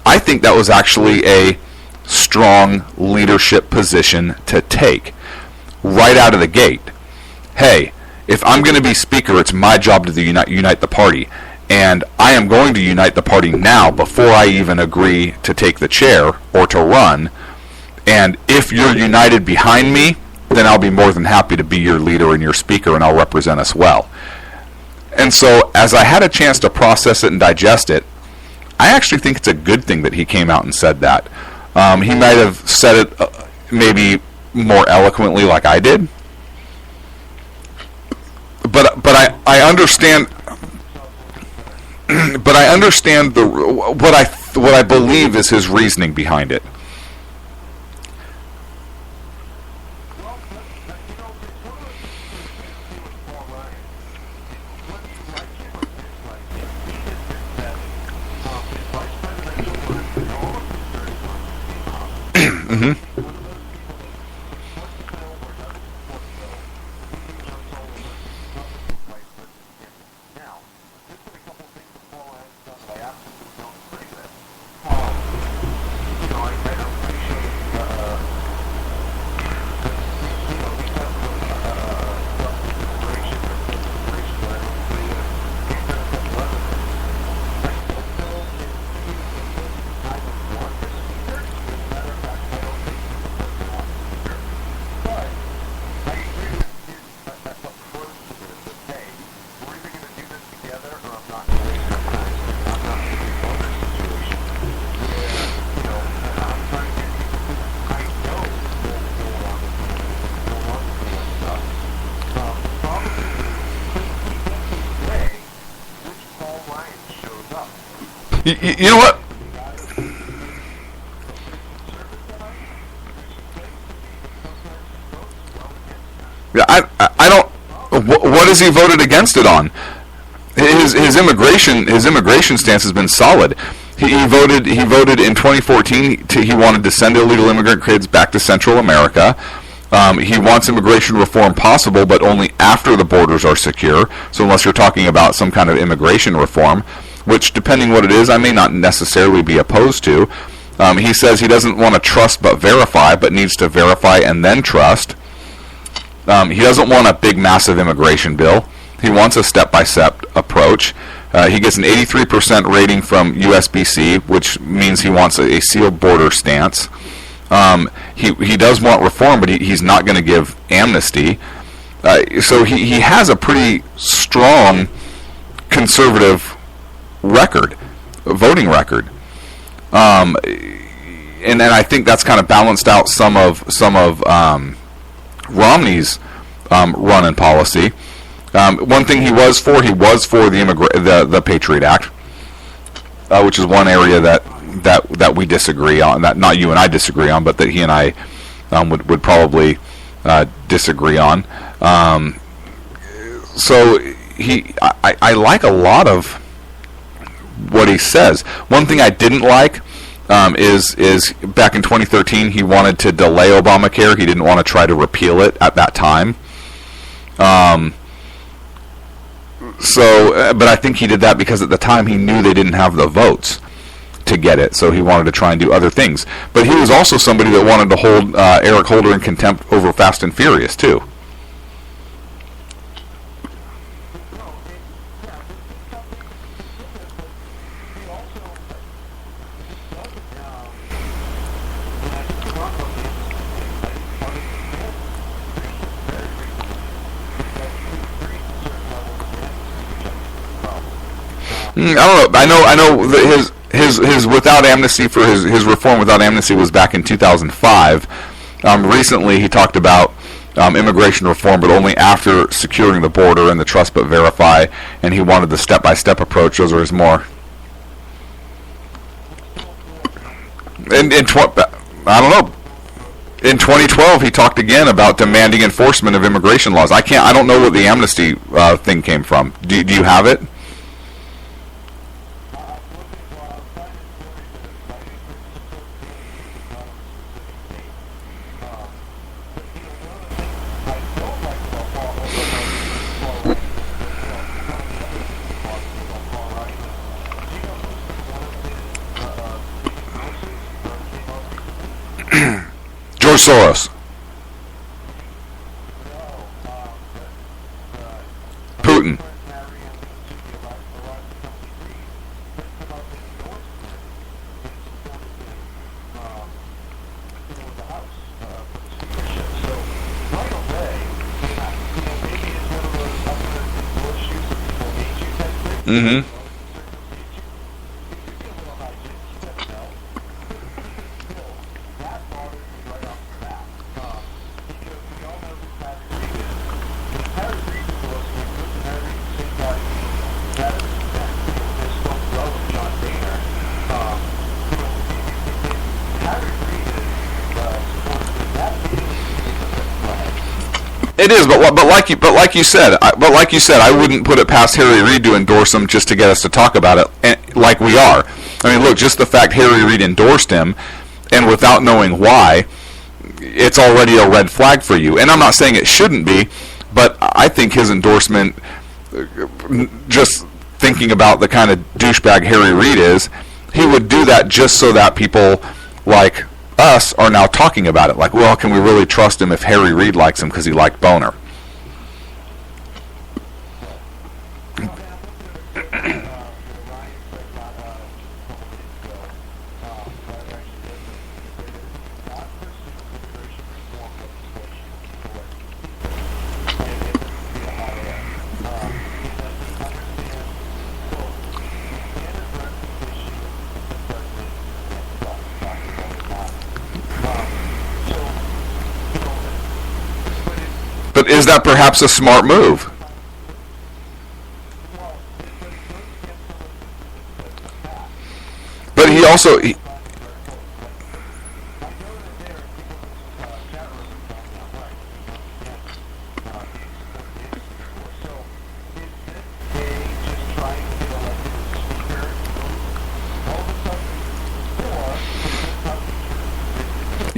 I think that was actually a strong leadership position to take right out of the gate. Hey, if I'm going to be speaker, it's my job to unite the party. And I am going to unite the party now before I even agree to take the chair or to run. And if you're united behind me, then I'll be more than happy to be your leader and your speaker, and I'll represent us well. And so as I had a chance to process it and digest it, I actually think it's a good thing that he came out and said that. He might have said it maybe more eloquently like I did. But I understand but I understand what I believe is his reasoning behind it. You know what? Yeah, I don't. What has he voted against it on? His immigration stance has been solid. He voted in 2014. He wanted to send illegal immigrant kids back to Central America. He wants immigration reform possible, but only after the borders are secure. So unless you're talking about some kind of immigration reform, which, depending what it is, I may not necessarily be opposed to. He says he doesn't want to trust but verify, but needs to verify and then trust. He doesn't want a big, massive immigration bill. He wants a step-by-step approach. He gets an 83% rating from USBC, which means he wants a sealed border stance. He does want reform, but he's not going to give amnesty. So he has a pretty strong conservative record, voting record. And then I think that's kind of balanced out some of Romney's run-in policy. One thing he was for the Patriot Act, which is one area that we disagree on. That not you and I disagree on, but that he and I would probably disagree on. So I like a lot of what he says. One thing I didn't like is back in 2013 he wanted to delay Obamacare. He didn't want to try to repeal it at that time. But I think he did that because at the time he knew they didn't have the votes to get it, so he wanted to try and do other things. But he was also somebody that wanted to hold Eric Holder in contempt over Fast and Furious too. I don't know. I know that his without amnesty for his reform without amnesty was back in 2005. Recently, he talked about immigration reform, but only after securing the border and the trust but verify, and he wanted the step-by-step approach. Those are his more. I don't know. In 2012, he talked again about demanding enforcement of immigration laws. I don't know what the amnesty thing came from. Do you have it? George Soros. Putin. Mm-hmm. It is, but like you said, I wouldn't put it past Harry Reid to endorse him just to get us to talk about it, and, like we are. I mean, look, just the fact Harry Reid endorsed him, and without knowing why, it's already a red flag for you. And I'm not saying it shouldn't be, but I think his endorsement, just thinking about the kind of douchebag Harry Reid is, he would do that just so that people like us are now talking about it. Like, well, can we really trust him if Harry Reid likes him because he liked Boner? But is that perhaps a smart move? But he also... You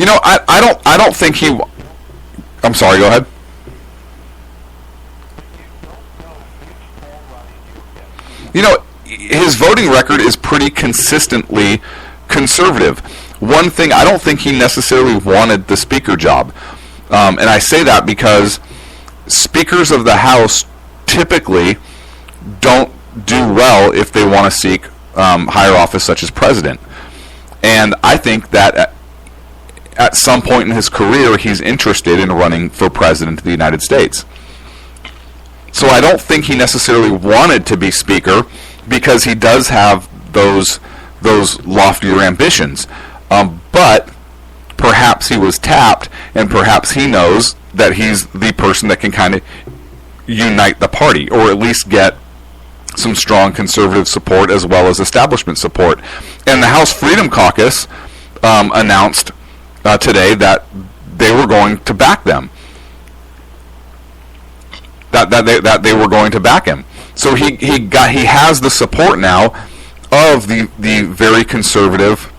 know, I don't think he... I'm sorry, go ahead. You know, his voting record is pretty consistently conservative. One thing, I don't think he necessarily wanted the speaker job. And I say that because speakers of the House typically don't do well if they want to seek higher office such as president. And I think that at some point in his career, he's interested in running for president of the United States. So I don't think he necessarily wanted to be speaker because he does have those loftier ambitions. But perhaps he was tapped, and perhaps he knows that he's the person that can kind of unite the party, or at least get some strong conservative support as well as establishment support. And the House Freedom Caucus announced today that they were going to back them. That they were going to back him. So he has the support now of the very conservative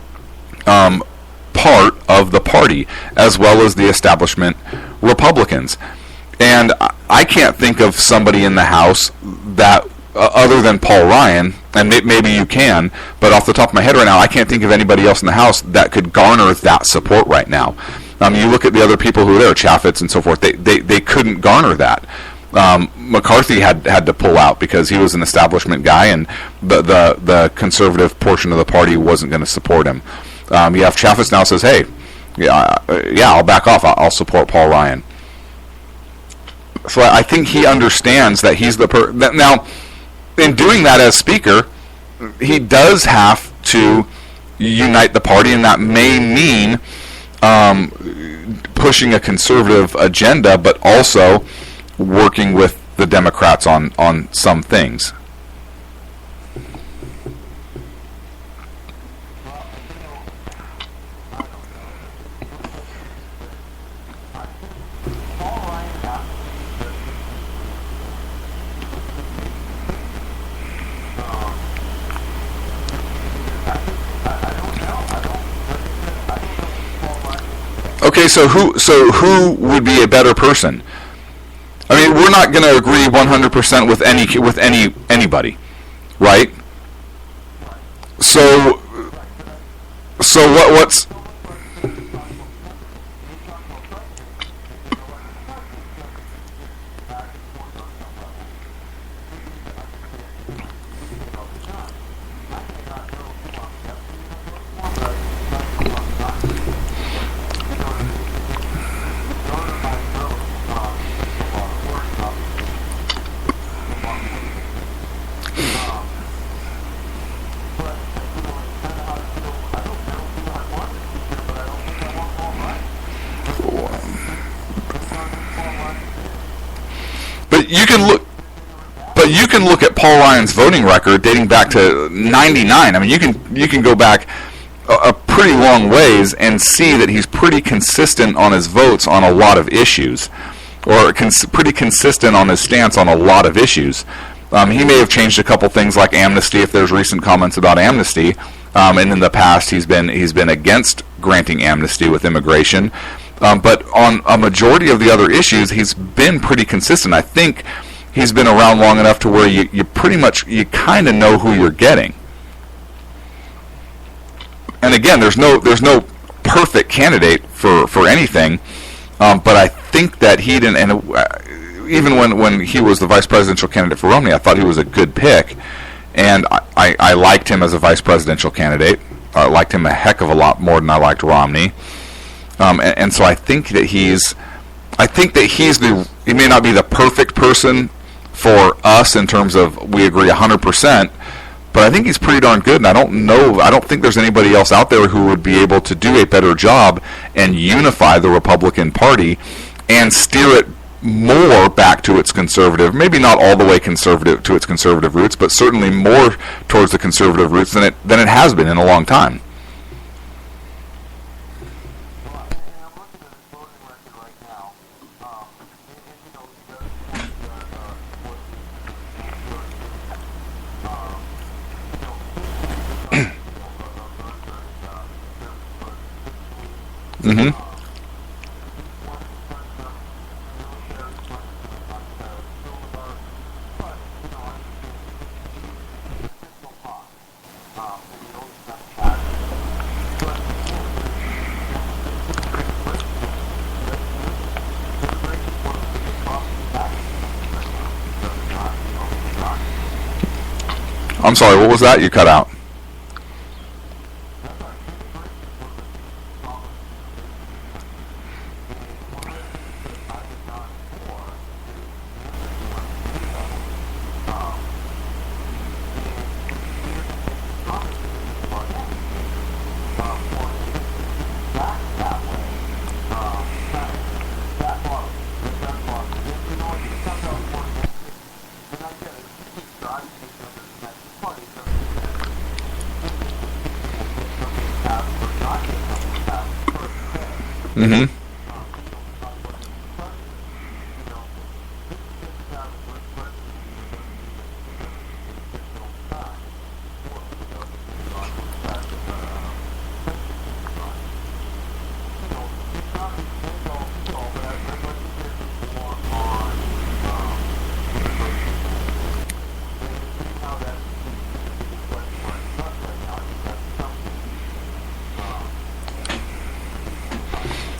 part of the party, as well as the establishment Republicans. And I can't think of somebody in the House that, other than Paul Ryan, and maybe you can, but off the top of my head right now, I can't think of anybody else in the House that could garner that support right now. You look at the other people who are there, Chaffetz and so forth, they couldn't garner that. McCarthy had to pull out because he was an establishment guy, and the conservative portion of the party wasn't going to support him. You have Chaffetz now says, hey, yeah, I'll back off. I'll support Paul Ryan. So I think he understands that he's the now, in doing that as speaker, he does have to unite the party, and that may mean pushing a conservative agenda, but also working with the Democrats on some things. Okay, so who would be a better person? I mean, we're not going to agree 100% with anybody, right? So what's you can look at Paul Ryan's voting record dating back to '99. I mean, you can go back a pretty long ways and see that he's pretty consistent on his votes on a lot of issues. or pretty consistent on his stance on a lot of issues. He may have changed a couple things like amnesty, if there's recent comments about amnesty, and in the past he's been against granting amnesty with immigration. But on a majority of the other issues, he's been pretty consistent. I think he's been around long enough to where you kind of know who you're getting. And again, there's no perfect candidate for anything, but I think that he didn't. And even when he was the vice presidential candidate for Romney, I thought he was a good pick, and I liked him as a vice presidential candidate. I liked him a heck of a lot more than I liked Romney. And so I think that he may not be the perfect person for us in terms of we agree 100%, but I think he's pretty darn good, and I don't think there's anybody else out there who would be able to do a better job and unify the Republican Party and steer it more back to its conservative, maybe not all the way conservative to its conservative roots, but certainly more towards the conservative roots than it has been in a long time. Mm-hmm. I'm sorry, what was that? You cut out. Mm-hmm.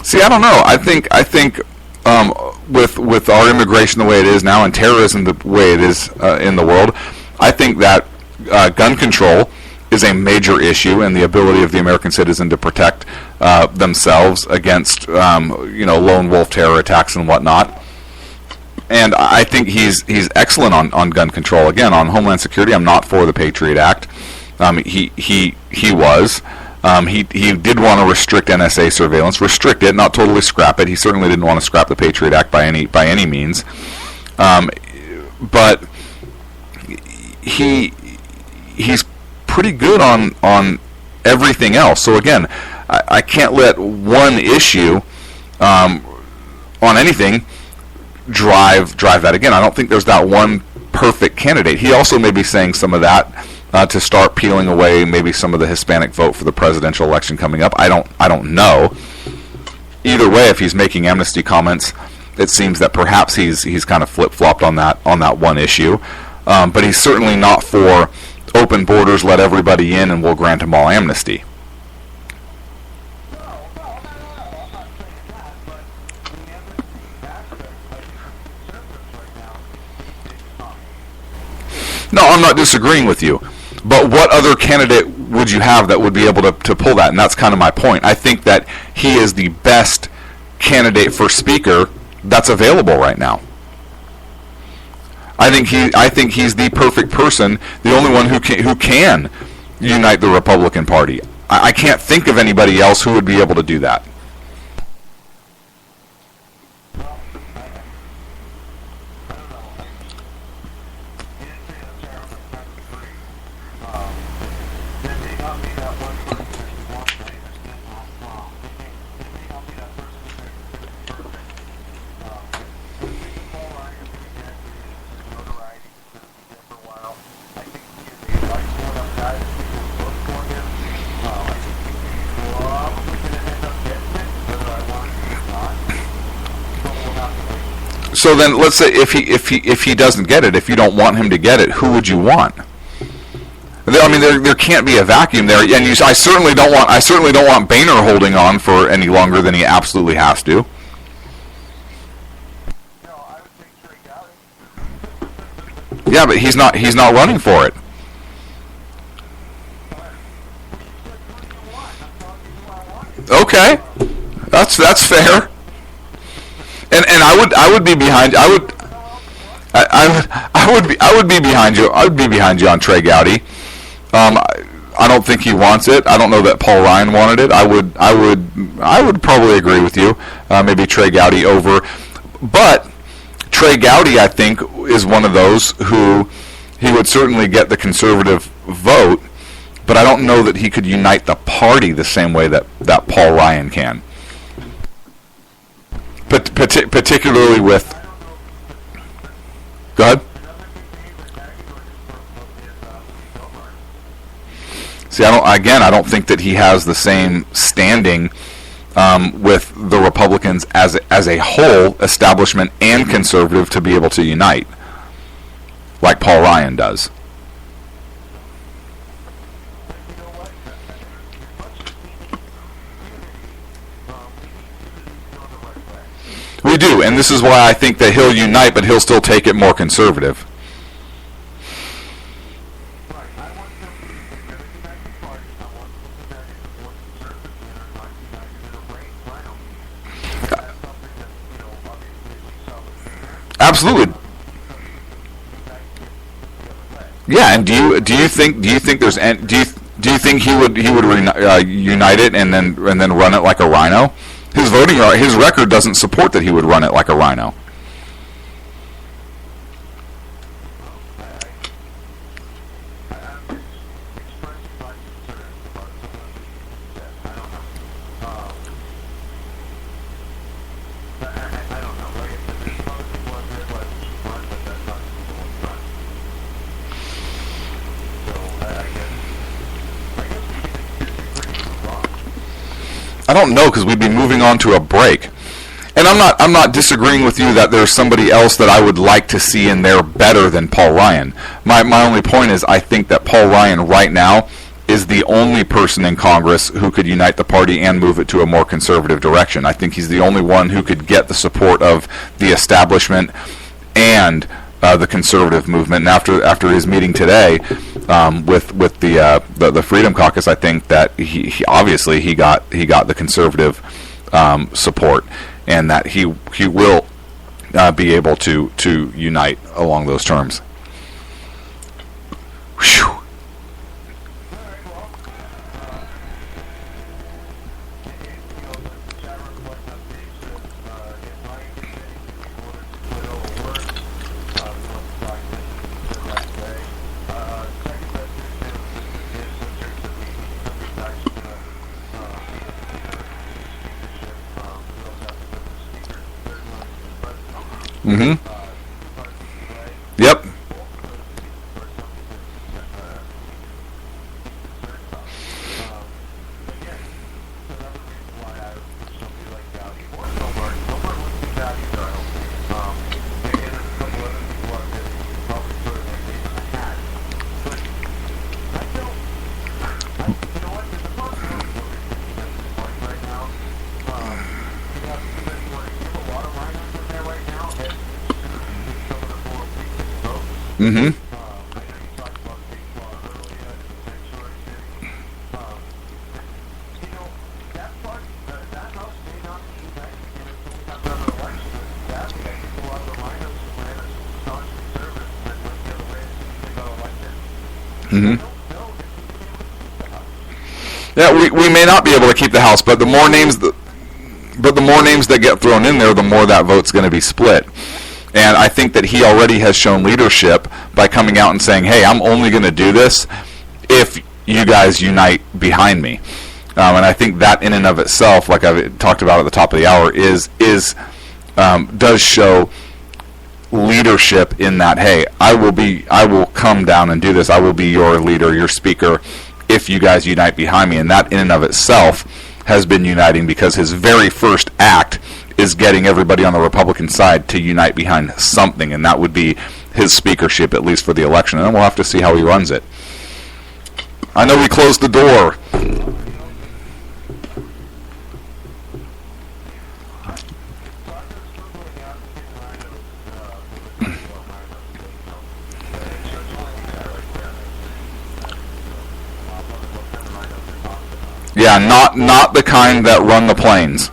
See, I don't know. I think with our immigration the way it is now and terrorism the way it is in the world, I think that gun control is a major issue, and the ability of the American citizen to protect themselves against lone wolf terror attacks and whatnot. And I think he's excellent on gun control. Again, on Homeland Security, I'm not for the Patriot Act. He was. He did want to restrict NSA surveillance, restrict it, not totally scrap it. He certainly didn't want to scrap the Patriot Act by any means. But he's pretty good on everything else. So again, I can't let one issue on anything drive that. Again, I don't think there's that one perfect candidate. He also may be saying some of that to start peeling away maybe some of the Hispanic vote for the presidential election coming up. I don't know. Either way, if he's making amnesty comments, it seems that perhaps he's kind of flip-flopped on that one issue. But he's certainly not for open borders, let everybody in, and we'll grant them all amnesty. No, I'm not disagreeing with you. But what other candidate would you have that would be able to pull that? And that's kind of my point. I think that he is the best candidate for speaker that's available right now. I think he's the perfect person, the only one who can unite the Republican Party. I can't think of anybody else who would be able to do that. So then, let's say if he doesn't get it, if you don't want him to get it, who would you want? I mean, there can't be a vacuum there, and I certainly don't want Boehner holding on for any longer than he absolutely has to. Yeah, but he's not running for it. Okay, that's fair. And I would be behind. I would be behind you. I would be behind you on Trey Gowdy. I don't think he wants it. I don't know that Paul Ryan wanted it. I would probably agree with you. Maybe Trey Gowdy over, but Trey Gowdy, I think, is one of those who he would certainly get the conservative vote, but I don't know that he could unite the party the same way that Paul Ryan can. Particularly with... Go ahead. See, I don't think that he has the same standing with the Republicans as a whole, establishment and conservative, to be able to unite like Paul Ryan does. We do, and this is why I think that he'll unite, but he'll still take it more conservative. Absolutely. Yeah, and do you think there's do you think he would unite it and then run it like a rhino? His record doesn't support that he would run it like a rhino. I don't know, because we'd be moving on to a break. And I'm not disagreeing with you that there's somebody else that I would like to see in there better than Paul Ryan. My only point is I think that Paul Ryan right now is the only person in Congress who could unite the party and move it to a more conservative direction. I think he's the only one who could get the support of the establishment and the conservative movement. And after his meeting today with the Freedom Caucus, I think that he obviously got the conservative support, and that he will be able to unite along those terms. Whew. Mm-hmm. Yep. Mm-hmm. Mm-hmm. Yeah, we may not be able to keep the House, but the more names that get thrown in there, the more that vote's going to be split. And I think that he already has shown leadership by coming out and saying, hey, I'm only going to do this if you guys unite behind me. And I think that in and of itself, like I've talked about at the top of the hour, does show leadership in that, hey, I will come down and do this. I will be your leader, your speaker, if you guys unite behind me. And that in and of itself has been uniting, because his very first act is getting everybody on the Republican side to unite behind something, and that would be his speakership, at least for the election. And then we'll have to see how he runs it. I know we closed the door. Yeah, not the kind that run the planes.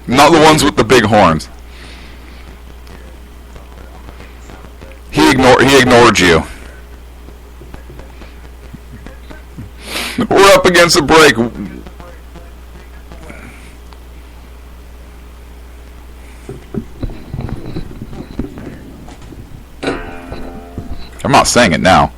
Not the ones with the big horns. He ignored you. We're up against the break. I'm not saying it now.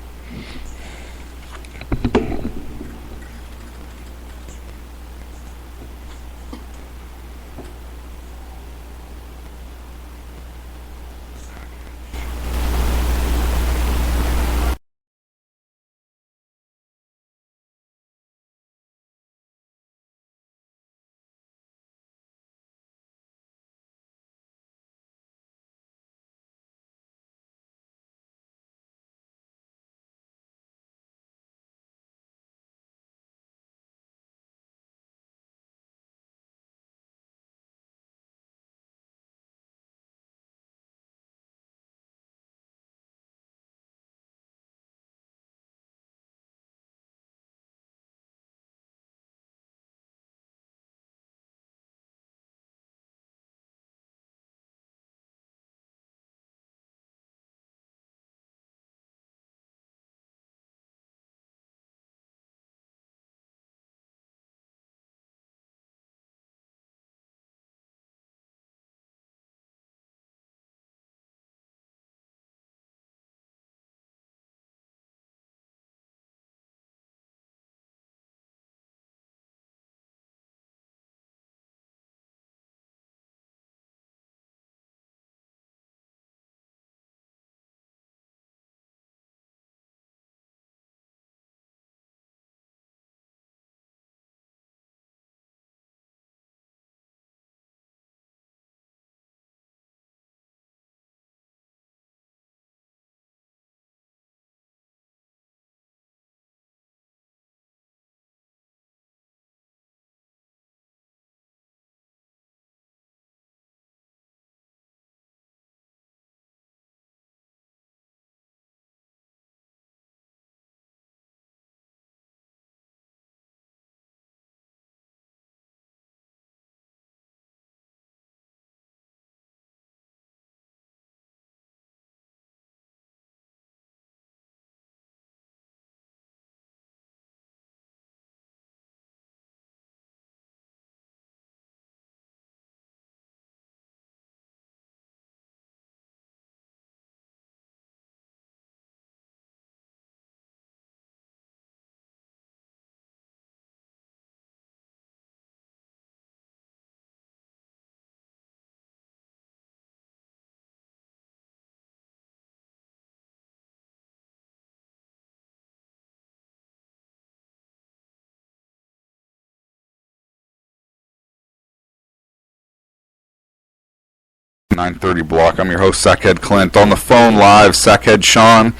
.930 block. I'm your host, Sackhead Clint. On the phone live, Sackhead Sean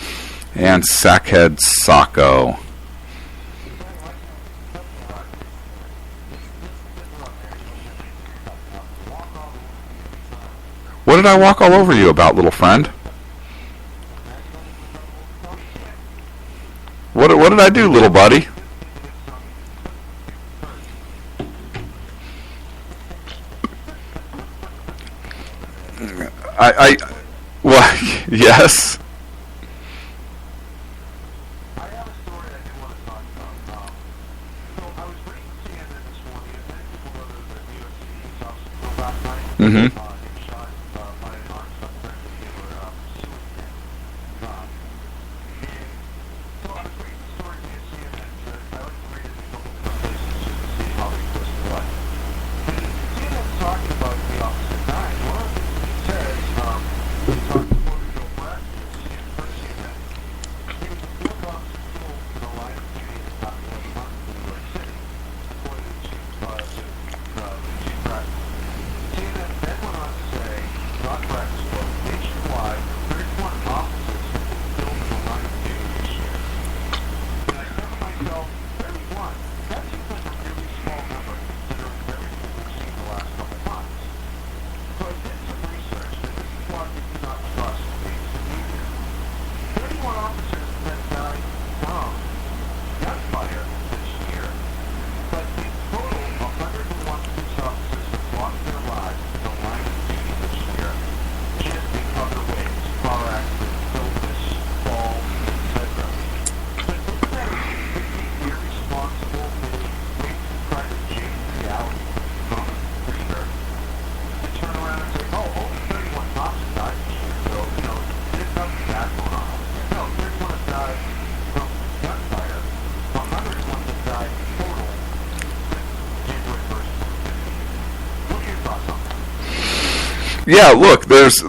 and Sackhead Sacco. What did I walk all over you about, little friend? What did I do, little buddy? Well, yes. I have a story I do want to talk about. So I was reading CNN this morning, and many people know that the New York City police officer last night Mm-hmm. getting shot by an armed suspect that they were pursuing him. And so I was reading the story via CNN, because I like to read it in a couple different places just to see how they twist the light. And CNN's talking about the Officer 9. One of the things he says, he talked to Border Joe Braxton, 31 officers that died from gunfire this year, but in total, 101 police officers have lost their lives in the line of duty this year, just in other ways, car accidents, illness, falls, etc. But isn't that a completely irresponsible, way too private chase reality from a leader to turn around and say, oh, only 31 cops have died this year, so, there's nothing bad going on. No, here's one that died from gunfire, 101 that died total since January 1st. What are your thoughts on that? Yeah, look, there's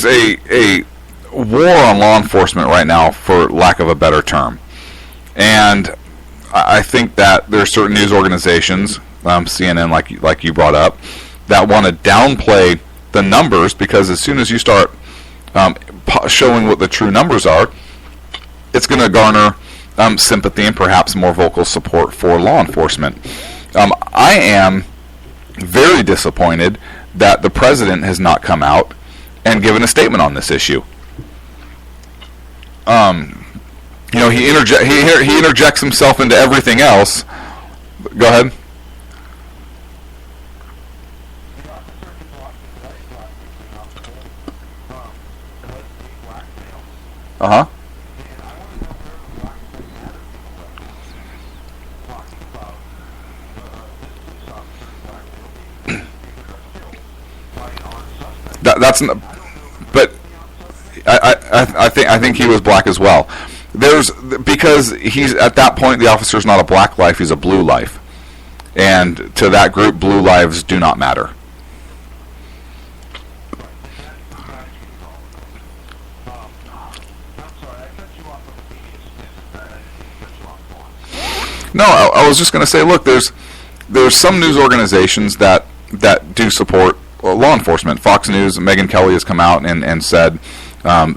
a war on law enforcement right now, for lack of a better term, and I think that there are certain news organizations, CNN, like you brought up, that want to downplay the numbers, because as soon as you start showing what the true numbers are, it's going to garner sympathy and perhaps more vocal support for law enforcement. I am very disappointed that the president has not come out and given a statement on this issue. He interjects himself into everything else. Go ahead. The officer who blocked the right blackface allegedly blackmail. Uh-huh. And I want to know where the Black Lives Matter people are talking about this police officer in Blackville being executed or killed by an armed suspect. That's not, but I think he was black as well. Because he's at that point, the officer's not a black life, he's a blue life, and to that group, blue lives do not matter. No, I was just going to say, look, there's some news organizations that do support law enforcement. Fox News, Megyn Kelly has come out and said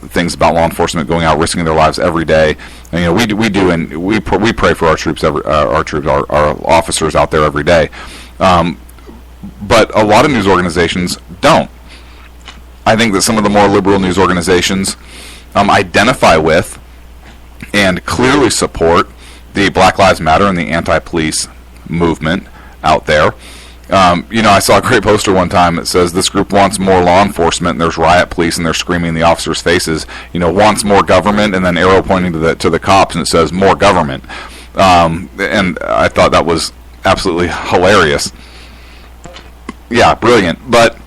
things about law enforcement going out risking their lives every day. And, we pray for our troops, our officers out there every day. But a lot of news organizations don't. I think that some of the more liberal news organizations identify with and clearly support the Black Lives Matter and the anti-police movement out there. I saw a great poster one time that says this group wants more law enforcement, and there's riot police, and they're screaming in the officers' faces, wants more government, and then arrow pointing to the cops, and it says more government. And I thought that was absolutely hilarious. Yeah, brilliant. But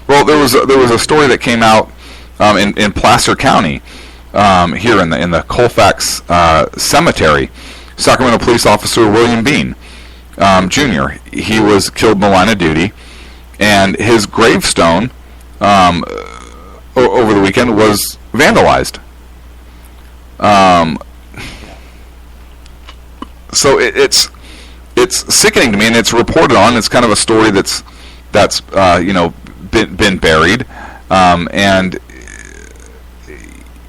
Well, there was a story that came out in Placer County here in the Colfax Cemetery. Sacramento police officer William Bean Jr. He was killed in the line of duty, and his gravestone over the weekend was vandalized. So it's sickening to me, and it's reported on. It's kind of a story that's been buried, and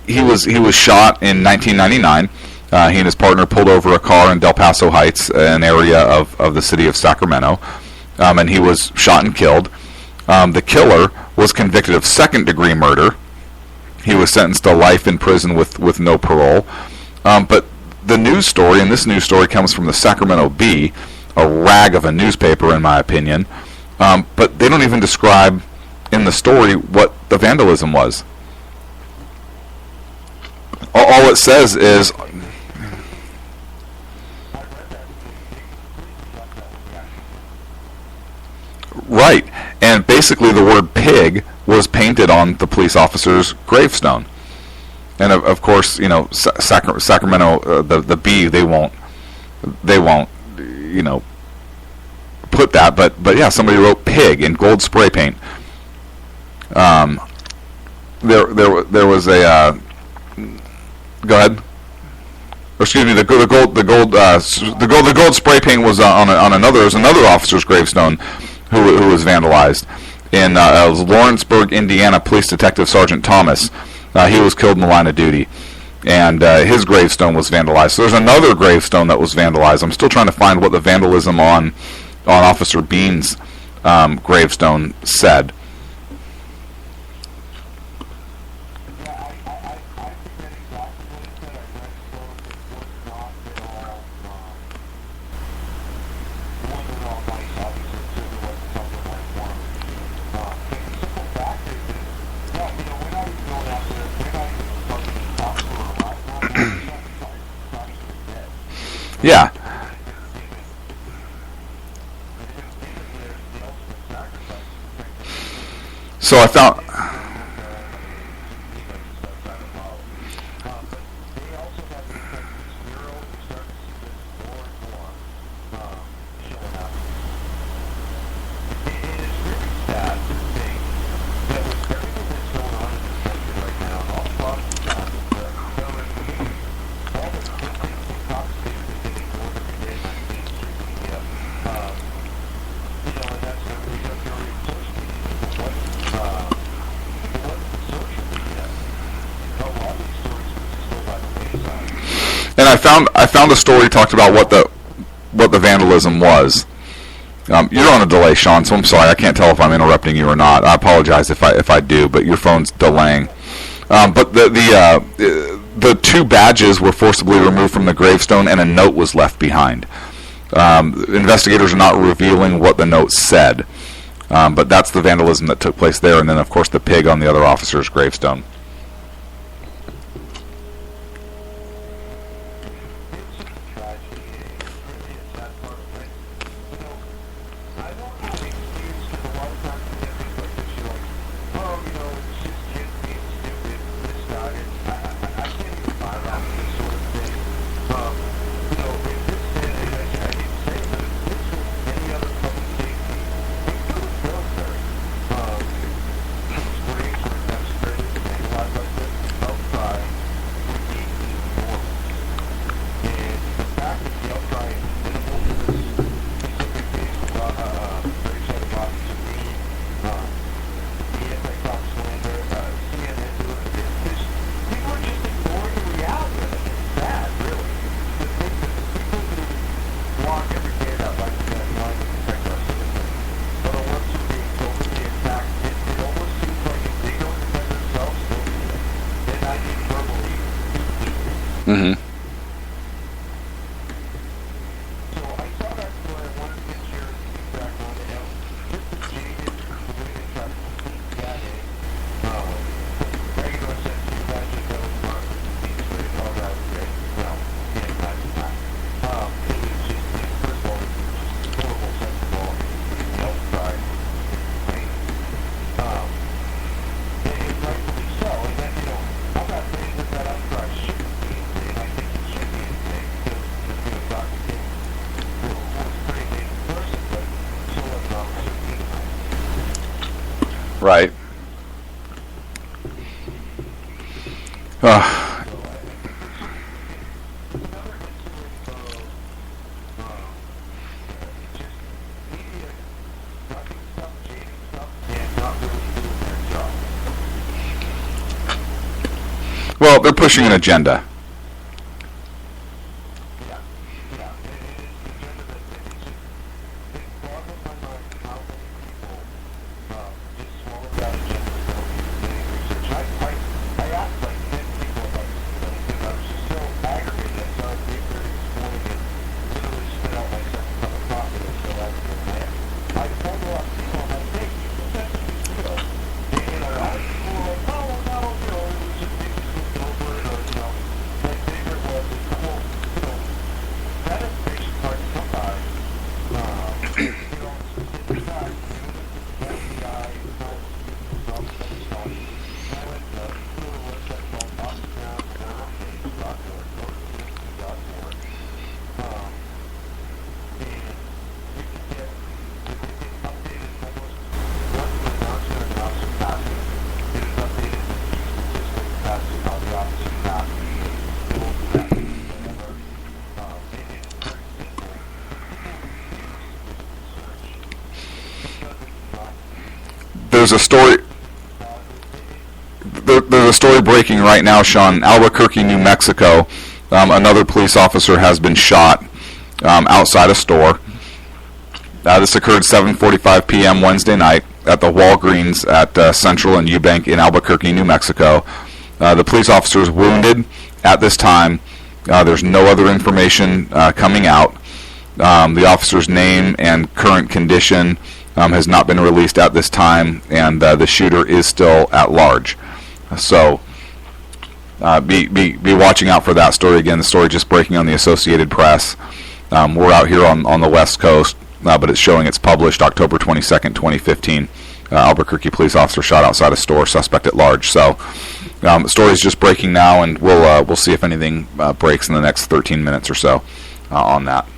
he was shot in 1999. He and his partner pulled over a car in Del Paso Heights, an area of the city of Sacramento, and he was shot and killed. The killer was convicted of second-degree murder. He was sentenced to life in prison with no parole. But the news story, and this news story comes from the Sacramento Bee, a rag of a newspaper in my opinion, but they don't even describe in the story what the vandalism was. All it says is... Right, and basically the word pig was painted on the police officer's gravestone. And of course, Sacramento, the B, they won't, put that. But yeah, somebody wrote pig in gold spray paint. There was a. Go ahead. Or excuse me. The gold spray paint was on another. There was another officer's gravestone who was vandalized in Lawrenceburg, Indiana. Police Detective Sergeant Thomas. He was killed in the line of duty, and his gravestone was vandalized. So there's another gravestone that was vandalized. I'm still trying to find what the vandalism on Officer Bean's gravestone said. Yeah. So I found. And I found a story talked about what the vandalism was. You're on a delay, Sean, so I'm sorry. I can't tell if I'm interrupting you or not. I apologize if I do, but your phone's delaying. But the two badges were forcibly removed from the gravestone, and a note was left behind. Investigators are not revealing what the note said, but that's the vandalism that took place there, and then, of course, the pig on the other officer's gravestone. Mm-hmm. Right. Well, they're pushing an agenda. obviously not the old method or whatever. It's very simple. There's a story. There's a story breaking right now, Sean. Albuquerque, New Mexico. Another police officer has been shot outside a store. This occurred 7:45 p.m. Wednesday night at the Walgreens at Central and Eubank in Albuquerque, New Mexico. The police officer is wounded at this time. There's no other information coming out. The officer's name and current condition has not been released at this time, and the shooter is still at large. So be watching out for that story. Again, the story just breaking on the Associated Press. We're out here on the West Coast, but it's showing it's published October 22nd, 2015. Albuquerque police officer shot outside a store, suspect at large. So the story is just breaking now, and we'll see if anything breaks in the next 13 minutes or so on that.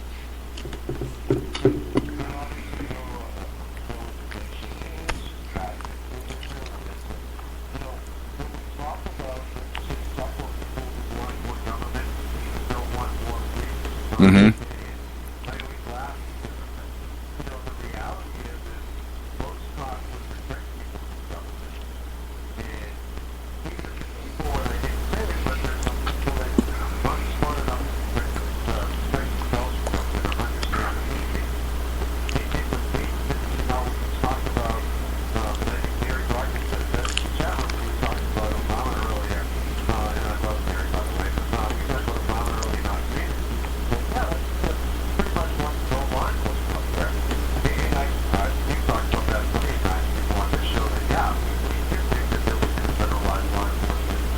Mm-hmm.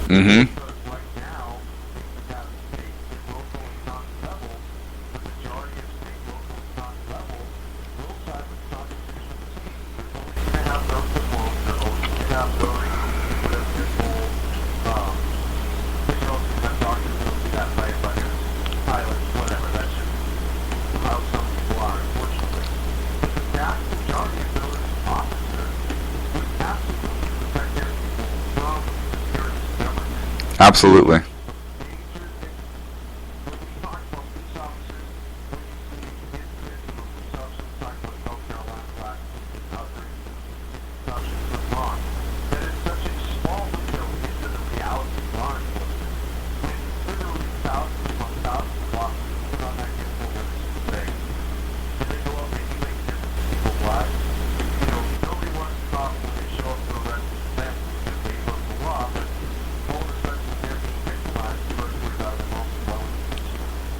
Mm-hmm. Absolutely.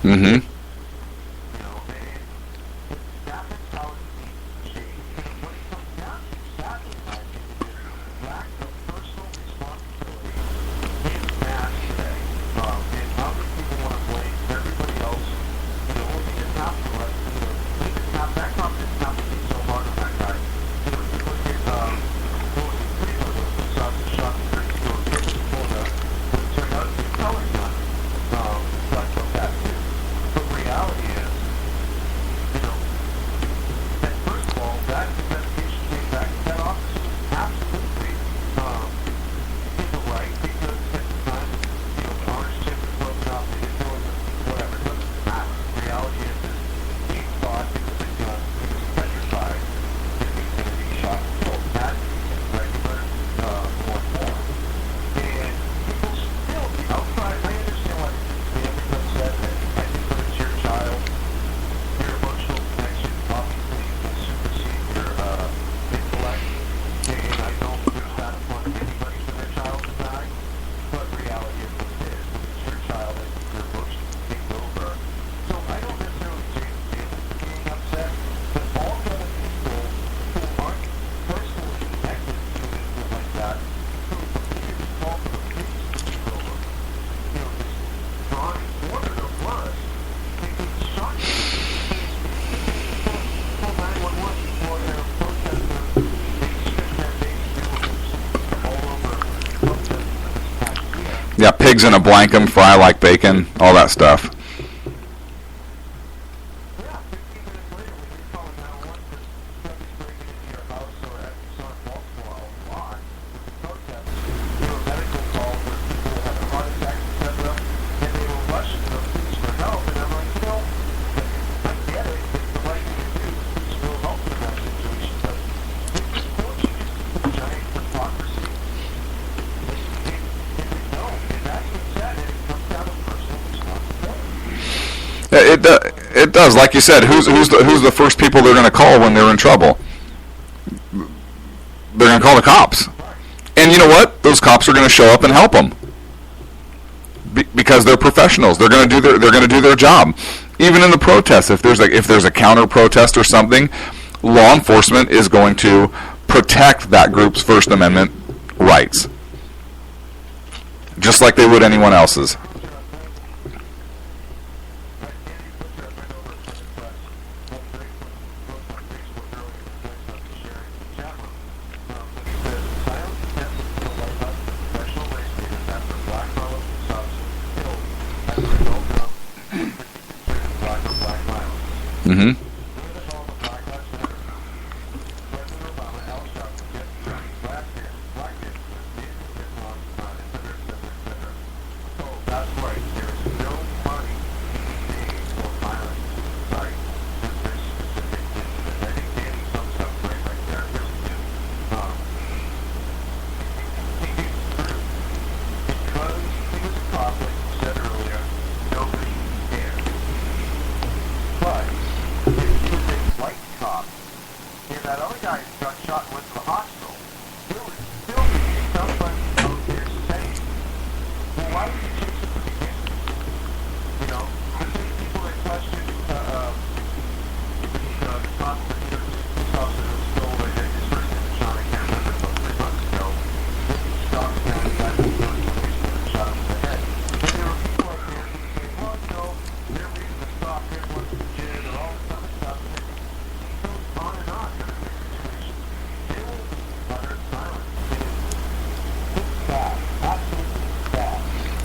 Mm-hmm. Yeah, pigs in a blanket, fry like bacon, all that stuff. It does. Like you said, who's the first people they're going to call when they're in trouble? They're going to call the cops. And you know what? Those cops are going to show up and help them because they're professionals. They're going to do their job. Even in the protests, if there's a counter protest or something, law enforcement is going to protect that group's First Amendment rights, just like they would anyone else's. Mm-hmm.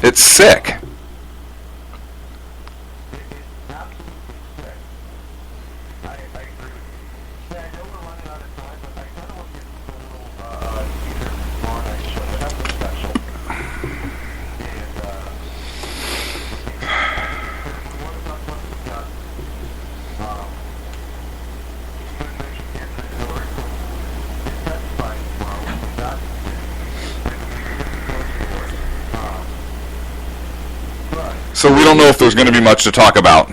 It's sick. So we don't know if there's going to be much to talk about.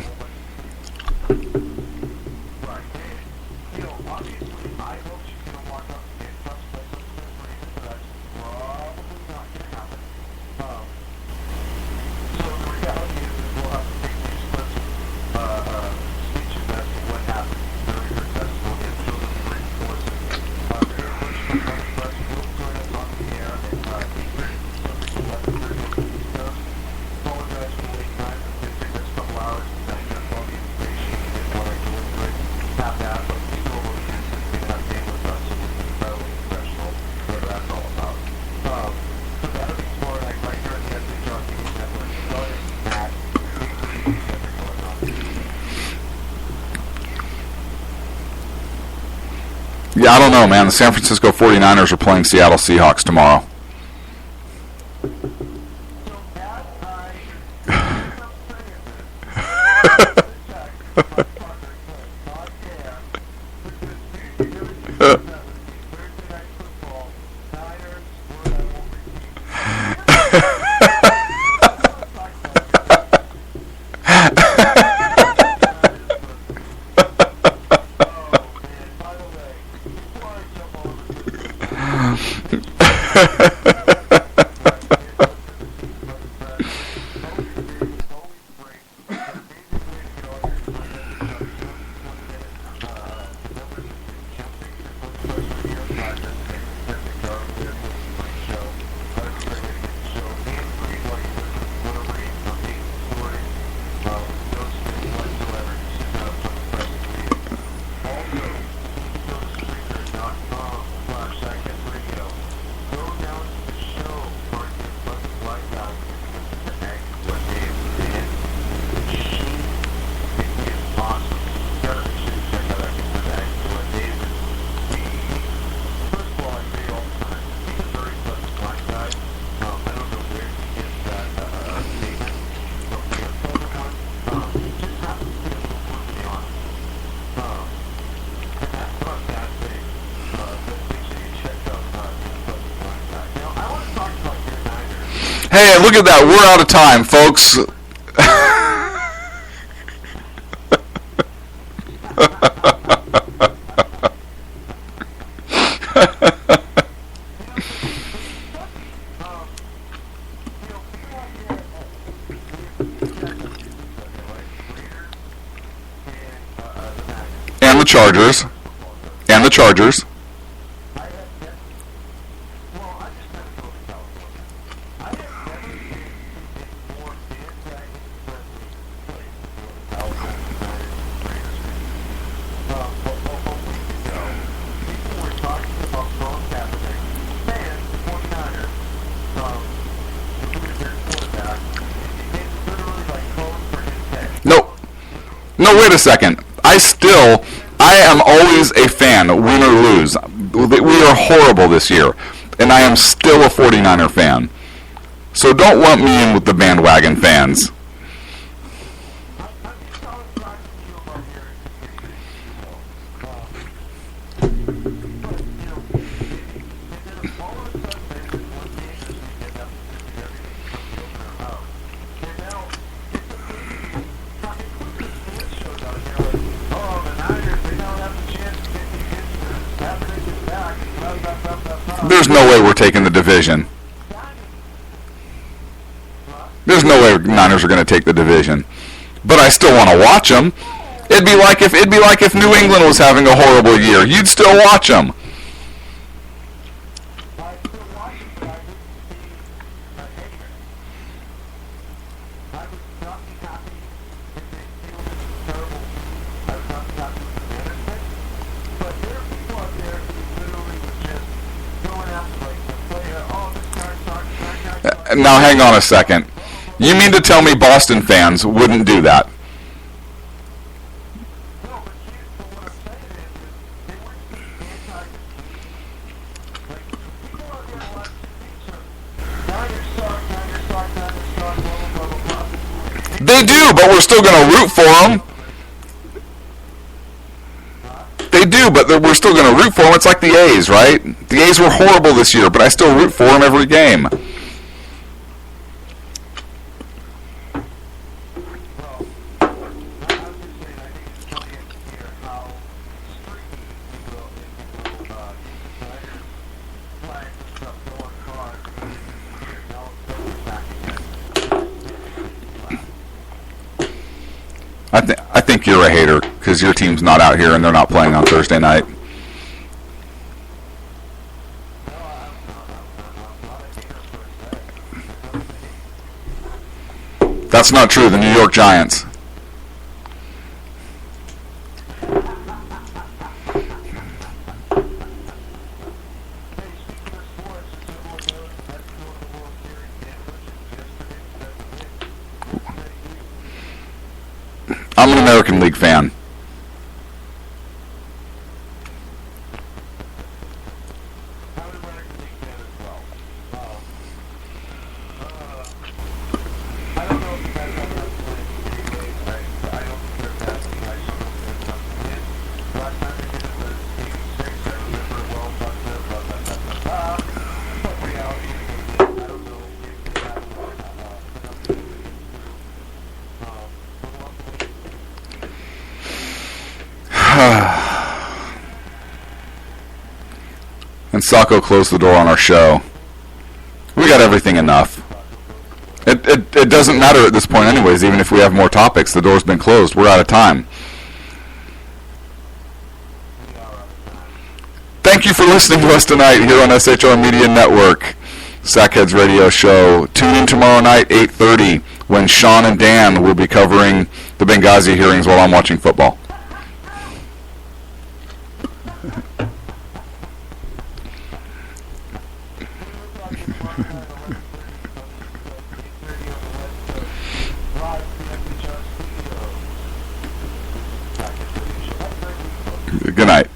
Yeah, I don't know, man. The San Francisco 49ers are playing Seattle Seahawks tomorrow. Hey, look at that. We're out of time, folks. the Chargers. And the Chargers. I have never, well, I just never go to California. I have never been in more bandwagon-friendly place than California Raiders fans. A week ago, people were talking about Colin Kaepernick, fans, 49ers, including their quarterback, and literally like calling for his head. No, wait a second. I am always a fan, win or lose. We are horrible this year, and I am still a 49er fan. So don't lump me in with the bandwagon fans. I'm just talking to you about There's no way we're taking the division. There's no way Niners are going to take the division. But I still want to watch them. It'd be like if New England was having a horrible year. You'd still watch them. Now hang on a second. You mean to tell me Boston fans wouldn't do that? They do, but we're still going to root for them. They do, but we're still going to root for them. It's like the A's, right? The A's were horrible this year, but I still root for them every game. I think you're a hater because your team's not out here and they're not playing on Thursday night. That's not true. The New York Giants. I'm an American League fan. And Sacco closed the door on our show. We got everything enough. It doesn't matter at this point anyways, even if we have more topics. The door's been closed. We're out of time. Thank you for listening to us tonight here on SHR Media Network, Sackheads Radio Show. Tune in tomorrow night, 8:30, when Sean and Dan will be covering the Benghazi hearings while I'm watching football. Good night.